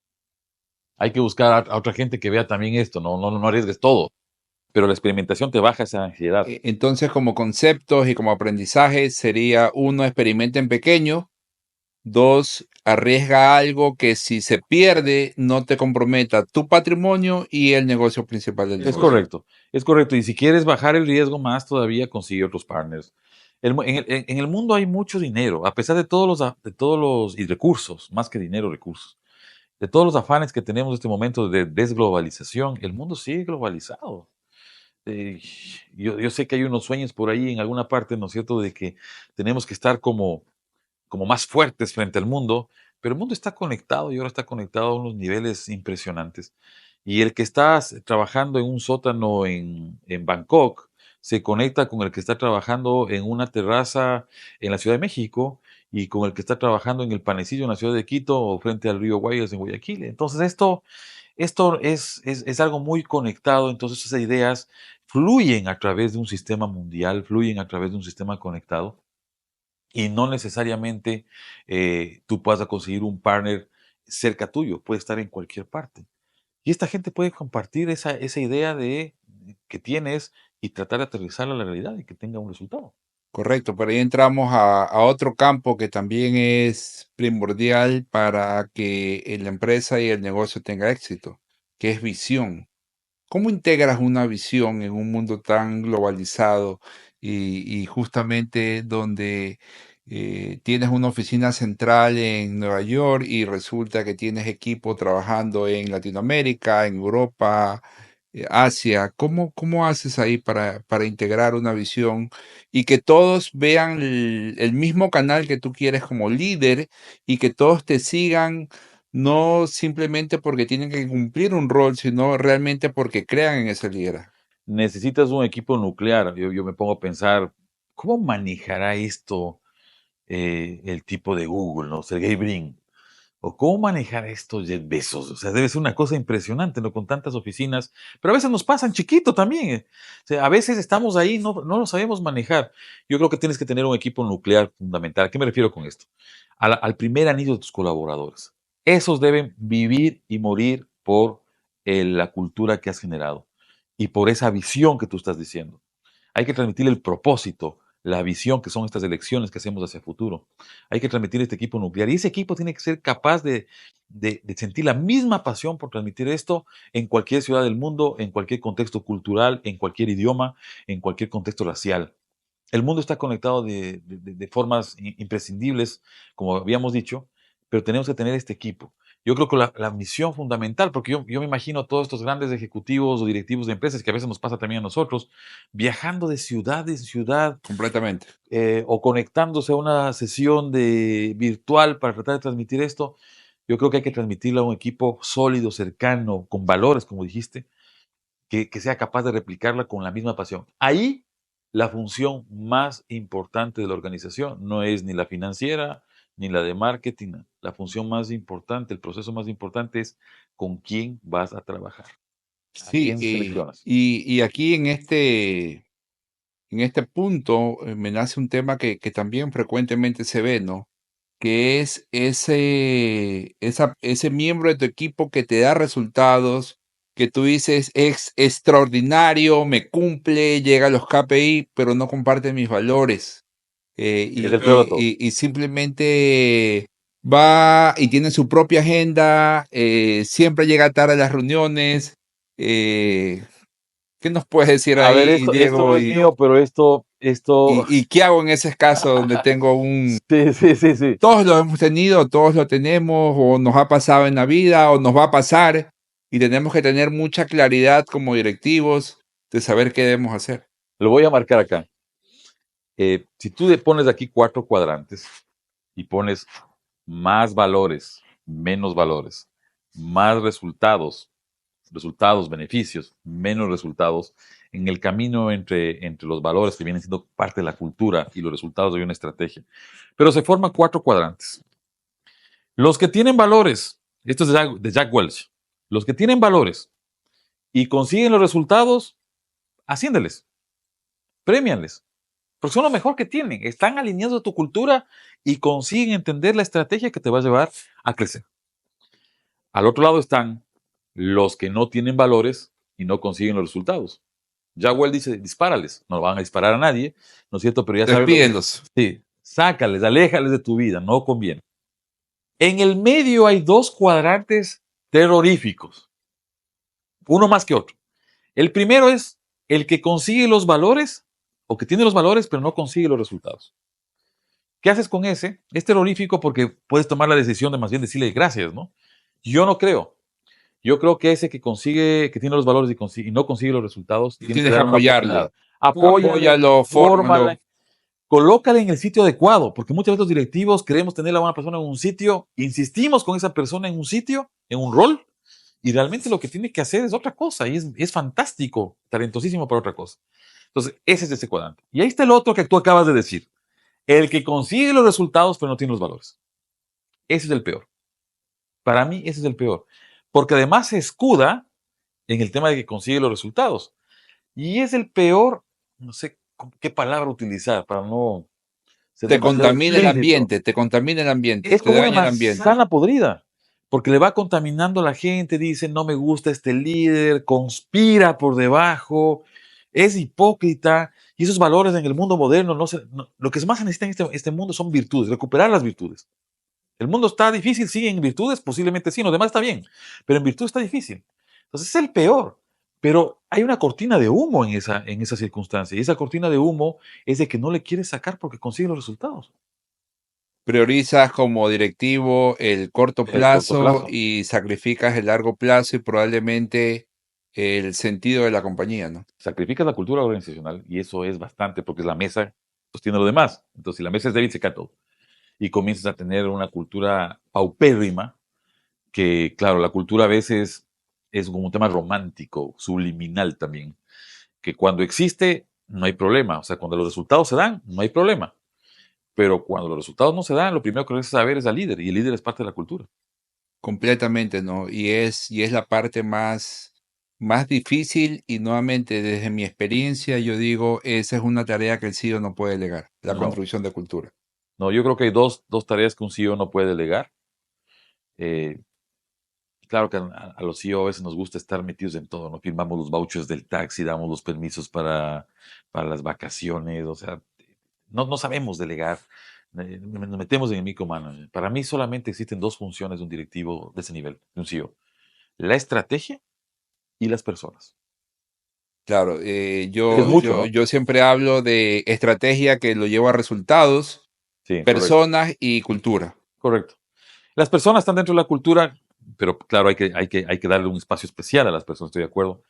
Hay que buscar a otra gente que vea también esto, no arriesgues todo, pero la experimentación te baja esa ansiedad. Entonces, como conceptos y como aprendizaje, sería uno, experimenta en pequeño. Dos, arriesga algo que si se pierde no te comprometa tu patrimonio y el negocio principal del Es negocio. correcto, es correcto. Y si quieres bajar el riesgo más todavía, consigue otros partners. En el mundo hay mucho dinero, a pesar de todos los y recursos, más que dinero, recursos. De todos los afanes que tenemos en este momento de desglobalización, el mundo sigue globalizado. Eh, yo sé que hay unos sueños por ahí en alguna parte, ¿no es cierto?, de que tenemos que estar como más fuertes frente al mundo, pero el mundo está conectado y ahora está conectado a unos niveles impresionantes. Y el que está trabajando en un sótano en Bangkok se conecta con el que está trabajando en una terraza en la Ciudad de México y con el que está trabajando en el panecillo en la ciudad de Quito o frente al río Guayas en Guayaquil. Entonces esto es algo muy conectado, entonces esas ideas fluyen a través de un sistema mundial, fluyen a través de un sistema conectado y no necesariamente tú vas a conseguir un partner cerca tuyo, puede estar en cualquier parte. Y esta gente puede compartir esa idea que tienes y tratar de aterrizarla a la realidad y que tenga un resultado. Correcto, por ahí entramos a otro campo que también es primordial para que la empresa y el negocio tenga éxito, que es visión. ¿Cómo integras una visión en un mundo tan globalizado y justamente donde tienes una oficina central en Nueva York y resulta que tienes equipo trabajando en Latinoamérica, en Europa, Asia. ¿Cómo haces ahí para integrar una visión y que todos vean el mismo canal que tú quieres como líder y que todos te sigan, no simplemente porque tienen que cumplir un rol, sino realmente porque crean en ese líder? Necesitas un equipo nuclear. Yo me pongo a pensar, ¿cómo manejará esto el tipo de Google, ¿no? Sergey Brin. ¿O cómo manejar estos Jeff Bezos? O sea, debe ser una cosa impresionante, ¿no? Con tantas oficinas. Pero a veces nos pasan chiquito también. O sea, a veces estamos ahí, no lo sabemos manejar. Yo creo que tienes que tener un equipo nuclear fundamental. ¿A qué me refiero con esto? Al primer anillo de tus colaboradores. Esos deben vivir y morir por la cultura que has generado y por esa visión que tú estás diciendo. Hay que transmitir el propósito, la visión que son estas elecciones que hacemos hacia el futuro. Hay que transmitir este equipo nuclear y ese equipo tiene que ser capaz de sentir la misma pasión por transmitir esto en cualquier ciudad del mundo, en cualquier contexto cultural, en cualquier idioma, en cualquier contexto racial. El mundo está conectado de formas imprescindibles, como habíamos dicho, pero tenemos que tener este equipo. Yo creo que la misión fundamental, porque yo me imagino a todos estos grandes ejecutivos o directivos de empresas, que a veces nos pasa también a nosotros, viajando de ciudad en ciudad Completamente. o conectándose a una sesión virtual para tratar de transmitir esto. Yo creo que hay que transmitirlo a un equipo sólido, cercano, con valores, como dijiste, que sea capaz de replicarla con la misma pasión. Ahí la función más importante de la organización no es ni la financiera ni la de marketing. La función más importante, el proceso más importante es con quién vas a trabajar, a Sí, quién seleccionas. y aquí en este punto me nace un tema que también frecuentemente se ve, ¿no? Que es ese miembro de tu equipo que te da resultados, que tú dices es extraordinario, me cumple, llega a los KPI, pero no comparte mis valores. Es el peor de todo. Y simplemente va y tiene su propia agenda, siempre llega tarde a las reuniones. eh, ¿Qué nos puedes decir A ver, ahí, esto no Diego? es mío, pero esto, Y qué hago en ese caso donde tengo un... sí, sí, sí, sí. Todos lo hemos tenido, todos lo tenemos, o nos ha pasado en la vida, o nos va a pasar, y tenemos que tener mucha claridad como directivos de saber qué debemos hacer. Lo voy a marcar acá. Si tú le pones aquí 4 cuadrantes y pones más valores, menos valores, más resultados, beneficios, menos resultados, en el camino entre los valores que vienen siendo parte de la cultura y los resultados hay una estrategia. Pero se forman 4 cuadrantes. Los que tienen valores, esto es de Jack Welch, los que tienen valores y consiguen los resultados, asciéndeles, premianles, porque son lo mejor que tienen, están alineados a tu cultura y consiguen entender la estrategia que te va a llevar a crecer. Al otro lado están los que no tienen valores y no consiguen los resultados. Jack Welch dice, dispárales, no van a disparar a nadie, ¿no es cierto? Pero ya sabes lo que... Despídelos. Sí, sácales, aléjales de tu vida, no conviene. En el medio hay 2 cuadrantes terroríficos, uno más que otro. El primero es el que consigue los valores o que tiene los valores pero no consigue los resultados. ¿Qué haces con ese? Es terrorífico porque puedes tomar la decisión de más bien decirle gracias, ¿no? Yo no creo. Yo creo que ese que consigue, que tiene los valores y no consigue los resultados, tiene que Tienes que dar una apoyarle. oportunidad. Apóyale, Apóyalo, fórmalo. fórmala, colócale en el sitio adecuado, porque muchas veces los directivos queremos tener a una persona en un sitio, insistimos con esa persona en un sitio, en un rol, y realmente lo que tiene que hacer es otra cosa, y es fantástico, talentosísimo para otra cosa. Entonces, ese es ese cuadrante. Y ahí está el otro que tú acabas de decir, el que consigue los resultados pero no tiene los valores. Ese es el peor. Para mí, ese es el peor, porque además se escuda en el tema de que consigue los resultados. Y es el peor, no sé qué palabra utilizar para no ser Te demasiado contamina el explícito. ambiente, te contamina el ambiente, Es te como una daña el ambiente. manzana podrida, porque le va contaminando a la gente, dice, no me gusta este líder, conspira por debajo, es hipócrita, y esos valores en el mundo moderno, lo que más se necesita en este mundo son virtudes, recuperar las virtudes. El mundo está difícil, sí, en virtudes posiblemente sí, en lo demás está bien, pero en virtud está difícil. Entonces es el peor, pero hay una cortina de humo en esa circunstancia, y esa cortina de humo es de que no le quieres sacar porque consigue los resultados. Priorizas como directivo el corto El corto plazo plazo. y sacrificas el largo plazo y probablemente el sentido de la compañía, ¿no? Sacrificas la cultura organizacional y eso es bastante porque la mesa sostiene lo demás. Entonces, si la mesa es débil, se cae todo. Y comienzas a tener una cultura paupérrima que, claro, la cultura a veces es como un tema romántico, subliminal también, que cuando existe no hay problema, o sea, cuando los resultados se dan, no hay problema, pero cuando los resultados no se dan, lo primero que debes saber es al líder, y el líder es parte de la cultura. Completamente, ¿no? Y es la parte más difícil y nuevamente desde mi experiencia yo digo, esa es una tarea que el CEO no puede delegar, la No, construcción de cultura. no, yo creo que hay dos tareas que un CEO no puede delegar. Eh, claro que a los CEO a veces nos gusta estar metidos en todo, ¿no? Firmamos los vouchers del taxi, damos los permisos para las vacaciones, o sea, no sabemos delegar, nos metemos en el micromanagement. Para mí solamente existen dos funciones de un directivo de ese nivel, de un CEO, la estrategia y las personas. Claro, Es yo, mucho, yo, ¿no? yo siempre hablo de estrategia que lo lleva a resultados, Sí, correcto, personas y cultura. correcto. Las personas están dentro de la cultura, pero claro, hay que darle un espacio especial a las personas, estoy de acuerdo.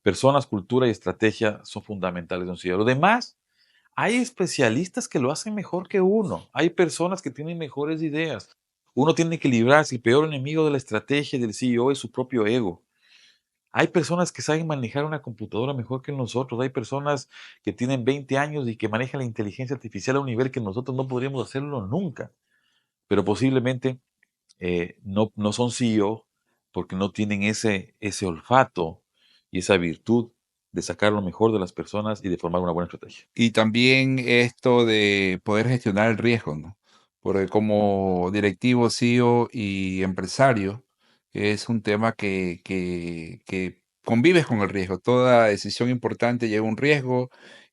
Personas, cultura y estrategia son fundamentales de un CEO. Lo demás, hay especialistas que lo hacen mejor que uno. Hay personas que tienen mejores ideas. Uno tiene que librarse. El peor enemigo de la estrategia del CEO es su propio ego. Hay personas que saben manejar una computadora mejor que nosotros. Hay personas que tienen 20 años y que manejan la inteligencia artificial a un nivel que nosotros no podríamos hacerlo nunca. Pero posiblemente no son CEO porque no tienen ese olfato y esa virtud de sacar lo mejor de las personas y de formar una buena estrategia. Y también esto de poder gestionar el riesgo, ¿no? Porque como directivo, CEO y empresario, es un tema que convives con el riesgo. Toda decisión importante lleva un riesgo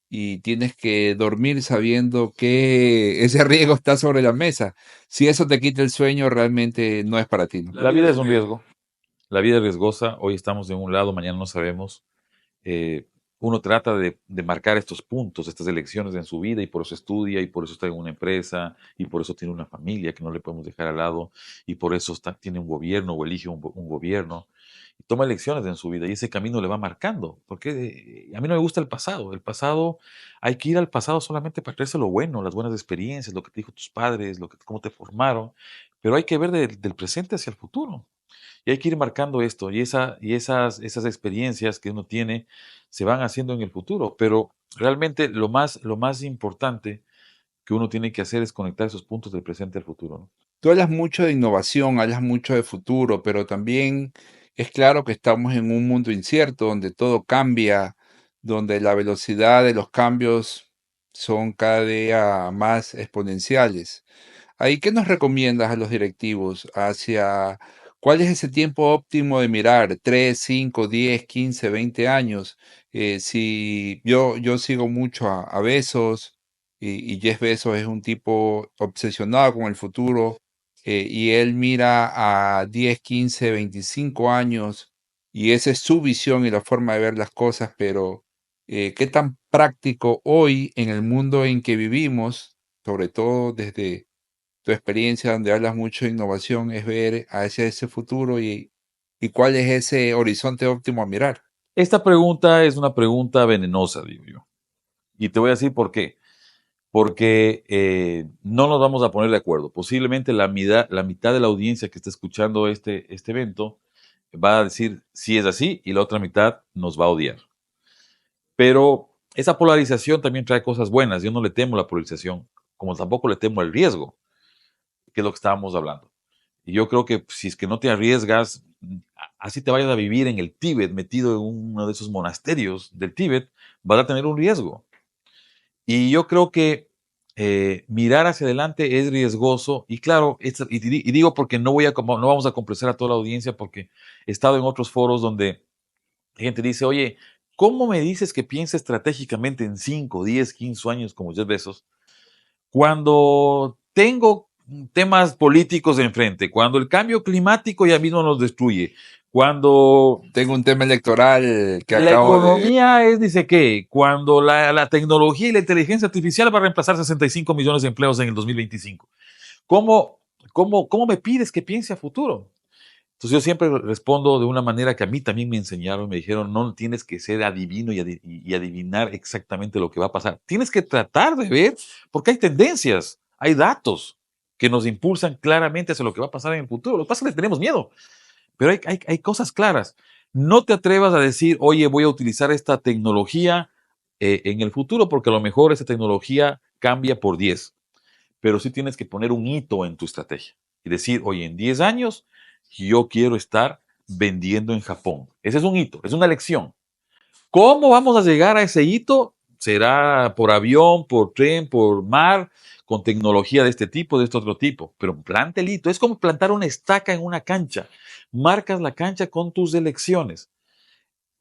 y tienes que dormir sabiendo que ese riesgo está sobre la mesa. Si eso te quita el sueño, realmente no es para ti, ¿no? La vida es un riesgo, la vida es riesgosa, hoy estamos de un lado, mañana no sabemos. eh, Uno trata de marcar estos puntos, estas elecciones en su vida y por eso estudia y por eso está en una empresa y por eso tiene una familia que no le podemos dejar al lado y por eso tiene un gobierno o elige un gobierno y toma elecciones en su vida y ese camino le va marcando, porque a mí no me gusta el pasado hay que ir al pasado solamente para traerse lo bueno, las buenas experiencias, lo que te dijo tus padres, cómo te formaron, pero hay que ver del presente hacia el futuro. Y hay que ir marcando esto y esas experiencias que uno tiene se van haciendo en el futuro. Pero realmente lo más importante que uno tiene que hacer es conectar esos puntos del presente al futuro, ¿no? Tú hablas mucho de innovación, hablas mucho de futuro, pero también es claro que estamos en un mundo incierto donde todo cambia, donde la velocidad de los cambios son cada día más exponenciales. Ahí, ¿qué nos recomiendas a los directivos hacia cuál es ese tiempo óptimo de mirar 3, 5, 10, 15, 20 años? Si yo sigo mucho a Bezos y Jeff Bezos es un tipo obsesionado con el futuro y él mira a 10, 15, 25 años y esa es su visión y la forma de ver las cosas, pero ¿qué tan práctico hoy en el mundo en que vivimos, sobre todo desde tu experiencia donde hablas mucho de innovación, es ver hacia ese futuro y cuál es ese horizonte óptimo a mirar? Esta pregunta es una pregunta venenosa, digo yo. Y te voy a decir por qué. Porque no nos vamos a poner de acuerdo. Posiblemente la mitad de la audiencia que está escuchando este evento va a decir si es así y la otra mitad nos va a odiar. Pero esa polarización también trae cosas buenas. Yo no le temo la polarización, como tampoco le temo el riesgo, que es lo que estábamos hablando. Y yo creo que si es que no te arriesgas, así te vayas a vivir en el Tíbet, metido en uno de esos monasterios del Tíbet, vas a tener un riesgo. Y yo creo que mirar hacia adelante es riesgoso. Y claro, y digo porque no vamos a complacer a toda la audiencia, porque he estado en otros foros donde gente dice, oye, ¿cómo me dices que piensa estratégicamente en 5, 10, 15 años como Jeff Bezos? Cuando tengo temas políticos enfrente, cuando el cambio climático ya mismo nos destruye, cuando Tengo un tema electoral que la acabo de... economía es, dice qué, cuando la tecnología y la inteligencia artificial va a reemplazar 65 millones de empleos en el 2025. ¿Cómo, cómo me pides que piense a futuro? Entonces yo siempre respondo de una manera que a mí también me enseñaron, me dijeron, no tienes que ser adivino y adivinar exactamente lo que va a pasar. Tienes que tratar de ver, porque hay tendencias, hay datos que nos impulsan claramente hacia lo que va a pasar en el futuro. Lo que pasa es que tenemos miedo, pero hay cosas claras. No te atrevas a decir, oye, voy a utilizar esta tecnología en el futuro, porque a lo mejor esa tecnología cambia por 10, pero sí tienes que poner un hito en tu estrategia y decir, oye, en 10 años yo quiero estar vendiendo en Japón. Ese es un hito, es una lección. ¿Cómo vamos a llegar a ese hito? Será por avión, por tren, por mar, con tecnología de este tipo, de este otro tipo. Pero planta el hito. Es como plantar una estaca en una cancha. Marcas la cancha con tus elecciones.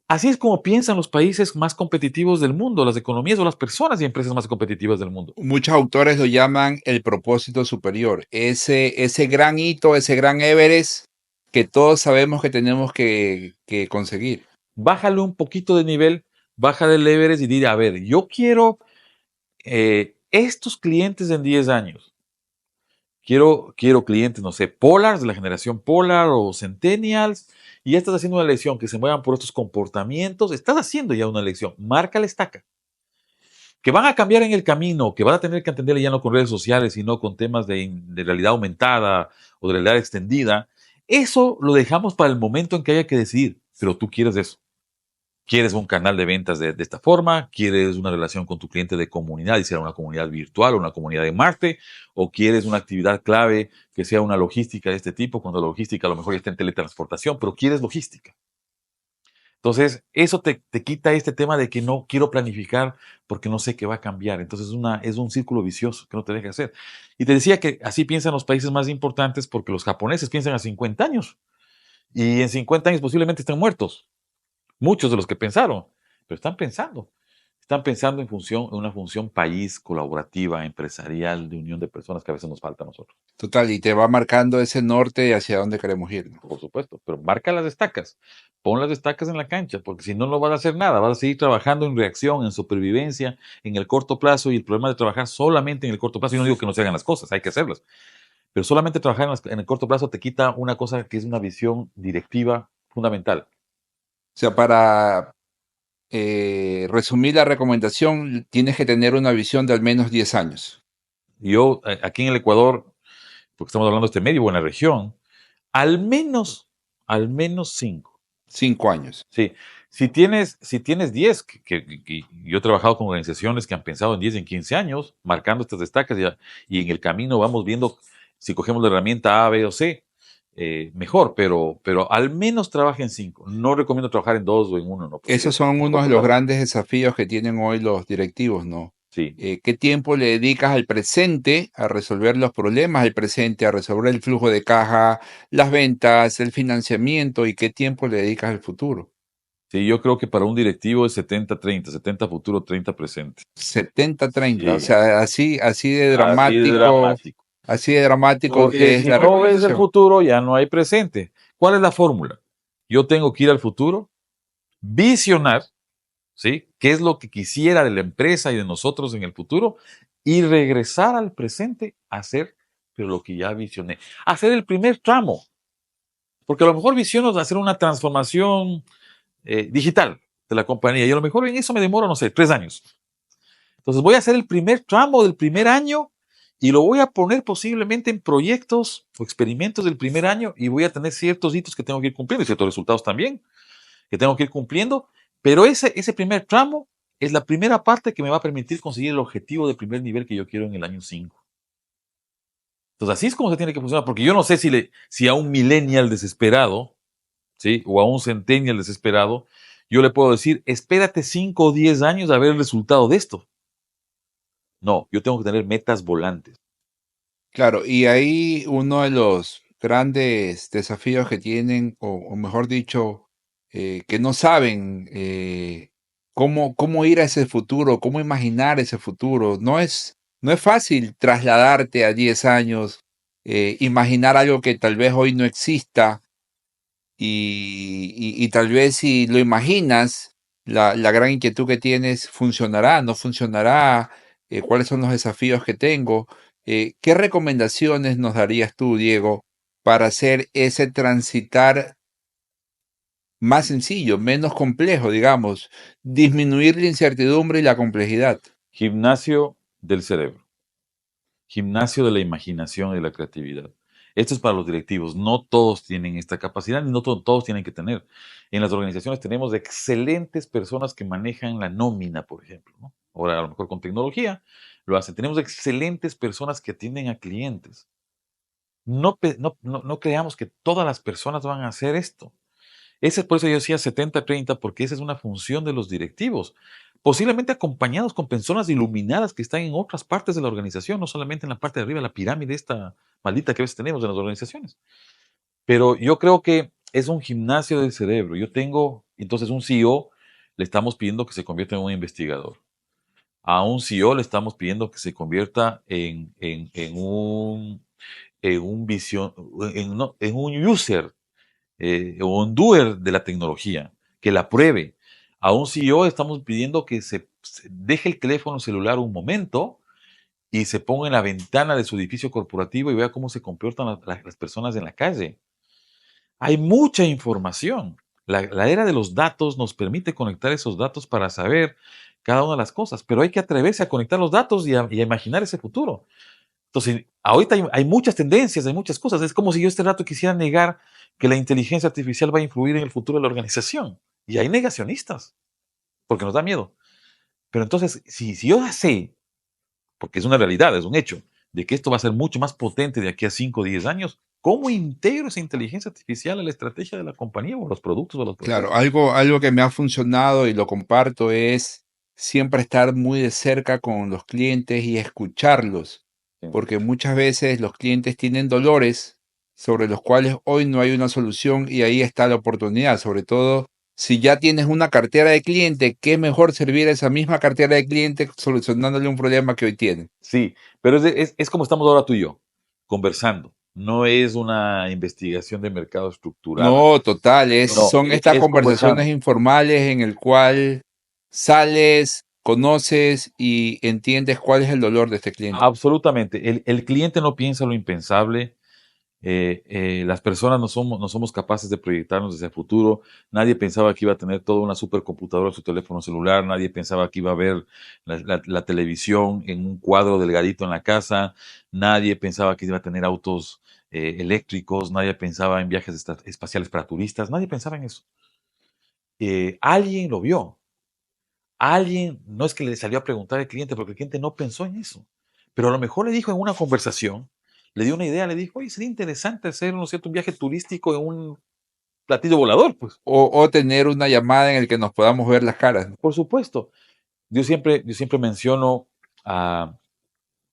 Así es como piensan los países más competitivos del mundo, las economías o las personas y empresas más competitivas del mundo. Muchos autores lo llaman el propósito superior, ese gran hito, ese gran Everest que todos sabemos que tenemos que conseguir. Bájale un poquito de nivel, baja del Everest y dile, a ver, yo quiero estos clientes en 10 años. Quiero clientes, no sé, Polars, de la generación Polar o Centennials, y ya estás haciendo una elección, que se muevan por estos comportamientos, estás haciendo ya una elección, marca la estaca. Que van a cambiar en el camino, que van a tener que entenderle ya no con redes sociales, sino con temas de realidad aumentada o de realidad extendida, eso lo dejamos para el momento en que haya que decidir, pero tú quieres eso. ¿Quieres un canal de ventas de esta forma? ¿Quieres una relación con tu cliente de comunidad y sea una comunidad virtual o una comunidad de Marte? ¿O quieres una actividad clave que sea una logística de este tipo, cuando la logística a lo mejor ya está en teletransportación, pero quieres logística? Entonces, eso te quita este tema de que no quiero planificar porque no sé qué va a cambiar. Entonces, es un círculo vicioso que no te deja hacer. Y te decía que así piensan los países más importantes porque los japoneses piensan a 50 años y en 50 años posiblemente están muertos. Muchos de los que pensaron, pero están pensando en una función país, colaborativa, empresarial, de unión de personas que a veces nos falta a nosotros. Total, y te va marcando ese norte hacia dónde queremos ir, ¿no? Por supuesto, pero marca las estacas, pon las estacas en la cancha, porque si no, no vas a hacer nada, vas a seguir trabajando en reacción, en supervivencia, en el corto plazo, y el problema de trabajar solamente en el corto plazo, yo no digo que no se hagan las cosas, hay que hacerlas, pero solamente trabajar en el corto plazo te quita una cosa que es una visión directiva fundamental. O sea, para resumir la recomendación, tienes que tener una visión de al menos 10 años. Yo, aquí en el Ecuador, porque estamos hablando de este medio o en la región, al menos 5. 5 años. Sí, si tienes 10, que yo he trabajado con organizaciones que han pensado en 10, en 15 años, marcando estas destacas y en el camino vamos viendo si cogemos la herramienta A, B o C, mejor, pero al menos trabaja en 5. No recomiendo trabajar en 2 o en 1, no, porque Esos son es uno de corto los plazo. grandes desafíos que tienen hoy los directivos, ¿no? Sí, ¿Qué tiempo le dedicas al presente a resolver los problemas del presente, a resolver el flujo de caja, las ventas, el financiamiento y qué tiempo le dedicas al futuro? sí, yo creo que para un directivo es 70-30, 70 futuro, 30 presente. 70-30, o Sí, sea, así de dramático. así de dramático Porque es si la no ves el recomendación. futuro, ya no hay presente. ¿Cuál es la fórmula? Yo tengo que ir al futuro, visionar, ¿sí? ¿Qué es lo que quisiera de la empresa y de nosotros en el futuro? Y regresar al presente a hacer, pero lo que ya visioné. Hacer el primer tramo. Porque a lo mejor visiono de hacer una transformación digital de la compañía y a lo mejor en eso me demoro, no sé, 3 años. Entonces voy a hacer el primer tramo del primer año y lo voy a poner posiblemente en proyectos o experimentos del primer año y voy a tener ciertos hitos que tengo que ir cumpliendo y ciertos resultados también que tengo que ir cumpliendo, pero ese primer tramo es la primera parte que me va a permitir conseguir el objetivo de primer nivel que yo quiero en el año 5. Entonces así es como se tiene que funcionar, porque yo no sé si a un millennial desesperado, ¿sí? O a un centennial desesperado, yo le puedo decir, espérate 5 o 10 años a ver el resultado de esto. No, yo tengo que tener metas volantes. Claro, y ahí uno de los grandes desafíos que tienen, o mejor dicho, que no saben cómo ir a ese futuro, cómo imaginar ese futuro. No es fácil trasladarte a 10 años, imaginar algo que tal vez hoy no exista y tal vez si lo imaginas, la gran inquietud que tienes, ¿funcionará? ¿No funcionará? ¿Cuáles son los desafíos que tengo? ¿Qué recomendaciones nos darías tú, Diego, para hacer ese transitar más sencillo, menos complejo, digamos, disminuir la incertidumbre y la complejidad? Gimnasio del cerebro, gimnasio de la imaginación y de la creatividad. Esto es para los directivos. No todos tienen esta capacidad ni no todos tienen que tener. En las organizaciones tenemos excelentes personas que manejan la nómina, por ejemplo, ¿no? Ahora, a lo mejor con tecnología lo hacen. Tenemos excelentes personas que atienden a clientes. No creamos que todas las personas van a hacer esto. Ese es por eso yo decía 70-30, porque esa es una función de los directivos, posiblemente acompañados con personas iluminadas que están en otras partes de la organización, no solamente en la parte de arriba de la pirámide esta maldita que a veces tenemos en las organizaciones. Pero yo creo que es un gimnasio del cerebro. Yo tengo, entonces un CEO le estamos pidiendo que se convierta en un investigador. A un CEO le estamos pidiendo que se convierta en un visión, en un user o un doer de la tecnología, que la pruebe. A un CEO estamos pidiendo que se deje el teléfono celular un momento y se ponga en la ventana de su edificio corporativo y vea cómo se comportan las personas en la calle. Hay mucha información. La era de los datos nos permite conectar esos datos para saber cada una de las cosas, pero hay que atreverse a conectar los datos y a imaginar ese futuro. Entonces, ahorita hay muchas tendencias, hay muchas cosas. Es como si yo este rato quisiera negar que la inteligencia artificial va a influir en el futuro de la organización. Y hay negacionistas, porque nos da miedo. Pero entonces, si yo ya sé, porque es una realidad, es un hecho, de que esto va a ser mucho más potente de aquí a 5 o 10 años, ¿cómo integro esa inteligencia artificial a la estrategia de la compañía o a los productos o a los Claro, procesos? algo que me ha funcionado y lo comparto es siempre estar muy de cerca con los clientes y escucharlos, Sí. porque muchas veces los clientes tienen dolores sobre los cuales hoy no hay una solución y ahí está la oportunidad, sobre todo si ya tienes una cartera de cliente, qué mejor servir a esa misma cartera de cliente solucionándole un problema que hoy tiene. Sí, pero es como estamos ahora tú y yo, conversando. No es una investigación de mercado estructurada. No, total, No, son estas es conversaciones conversando. informales en el cual sales, conoces y entiendes cuál es el dolor de este cliente. Absolutamente. El cliente no piensa lo impensable. Las personas no somos capaces de proyectarnos hacia el futuro. Nadie pensaba que iba a tener toda una supercomputadora en su teléfono celular. Nadie pensaba que iba a ver la televisión en un cuadro delgadito en la casa. Nadie pensaba que iba a tener autos eléctricos. Nadie pensaba en viajes espaciales para turistas. Nadie pensaba en eso. Alguien lo vio. Alguien, no es que le salió a preguntar al cliente, porque el cliente no pensó en eso, pero a lo mejor le dijo en una conversación, le dio una idea, le dijo, oye, sería interesante hacer, ¿no es cierto?, un viaje turístico en un platillo volador, pues. O tener una llamada en el que nos podamos ver las caras. Por supuesto. Yo siempre menciono a,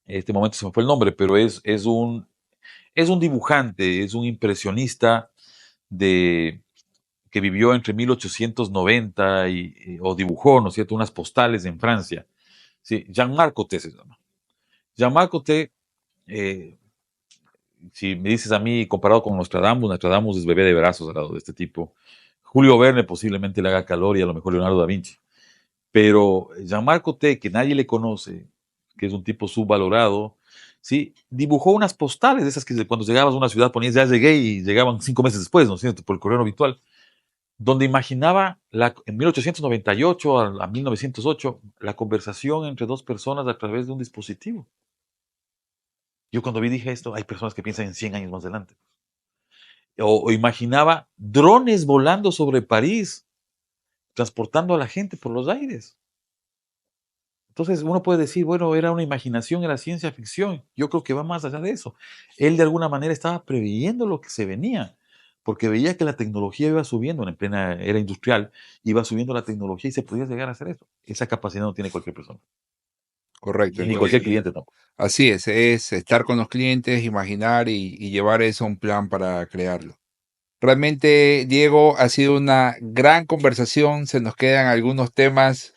este momento se me fue el nombre, pero es un dibujante, es un impresionista de, que vivió entre 1890 o dibujó, ¿no es cierto?, unas postales en Francia. Sí, Jean-Marc Coté se llama. Jean-Marc Coté, eh, si me dices a mí, comparado con Nostradamus es bebé de brazos al lado de este tipo. Julio Verne posiblemente le haga calor y a lo mejor Leonardo da Vinci. Pero Jean-Marc Coté, que nadie le conoce, que es un tipo subvalorado, ¿sí? Dibujó unas postales de esas que cuando llegabas a una ciudad ponías ya llegué y llegaban 5 meses después, ¿no es cierto?, por el correo habitual, donde imaginaba en 1898 a 1908 la conversación entre dos personas a través de un dispositivo. Yo cuando vi dije esto, hay personas que piensan en 100 años más adelante. O imaginaba drones volando sobre París, transportando a la gente por los aires. Entonces uno puede decir, bueno, era una imaginación, era ciencia ficción. Yo creo que va más allá de eso. Él de alguna manera estaba previendo lo que se venía, porque veía que la tecnología iba subiendo en plena era industrial, iba subiendo la tecnología y se podía llegar a hacer eso. Esa capacidad no tiene cualquier persona, Correcto. ni cualquier Entonces, cliente tampoco. así es estar con los clientes, imaginar y llevar eso a un plan para crearlo. Realmente, Diego, ha sido una gran conversación. Se nos quedan algunos temas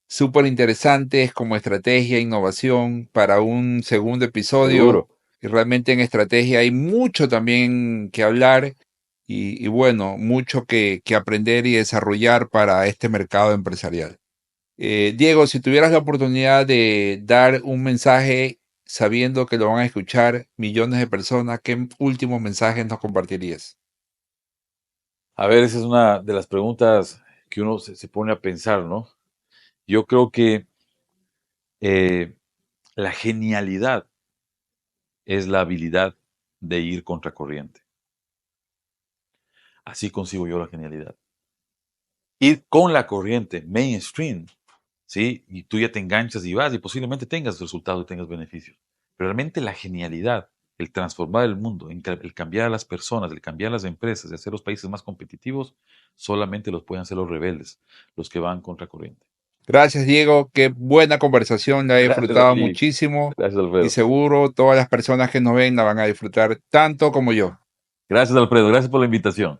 súper interesantes como estrategia, innovación para un segundo episodio. Seguro. Y realmente en estrategia hay mucho también que hablar y bueno, mucho que aprender y desarrollar para este mercado empresarial. Diego, si tuvieras la oportunidad de dar un mensaje sabiendo que lo van a escuchar millones de personas, ¿qué últimos mensajes nos compartirías? A ver, esa es una de las preguntas que uno se pone a pensar, ¿no? Yo creo que eh, la genialidad es la habilidad de ir contracorriente. Así consigo yo la genialidad. Ir con la corriente mainstream, ¿sí? Y tú ya te enganchas y vas y posiblemente tengas resultados y tengas beneficios. Pero realmente la genialidad, el transformar el mundo, el cambiar a las personas, el cambiar las empresas, de hacer los países más competitivos, solamente los pueden hacer los rebeldes, los que van contra corriente. Gracias, Diego. Qué buena conversación. La he Gracias a disfrutado ti, muchísimo gracias y Alfredo. seguro todas las personas que nos ven la van a disfrutar tanto como yo. Gracias Alfredo, gracias por la invitación.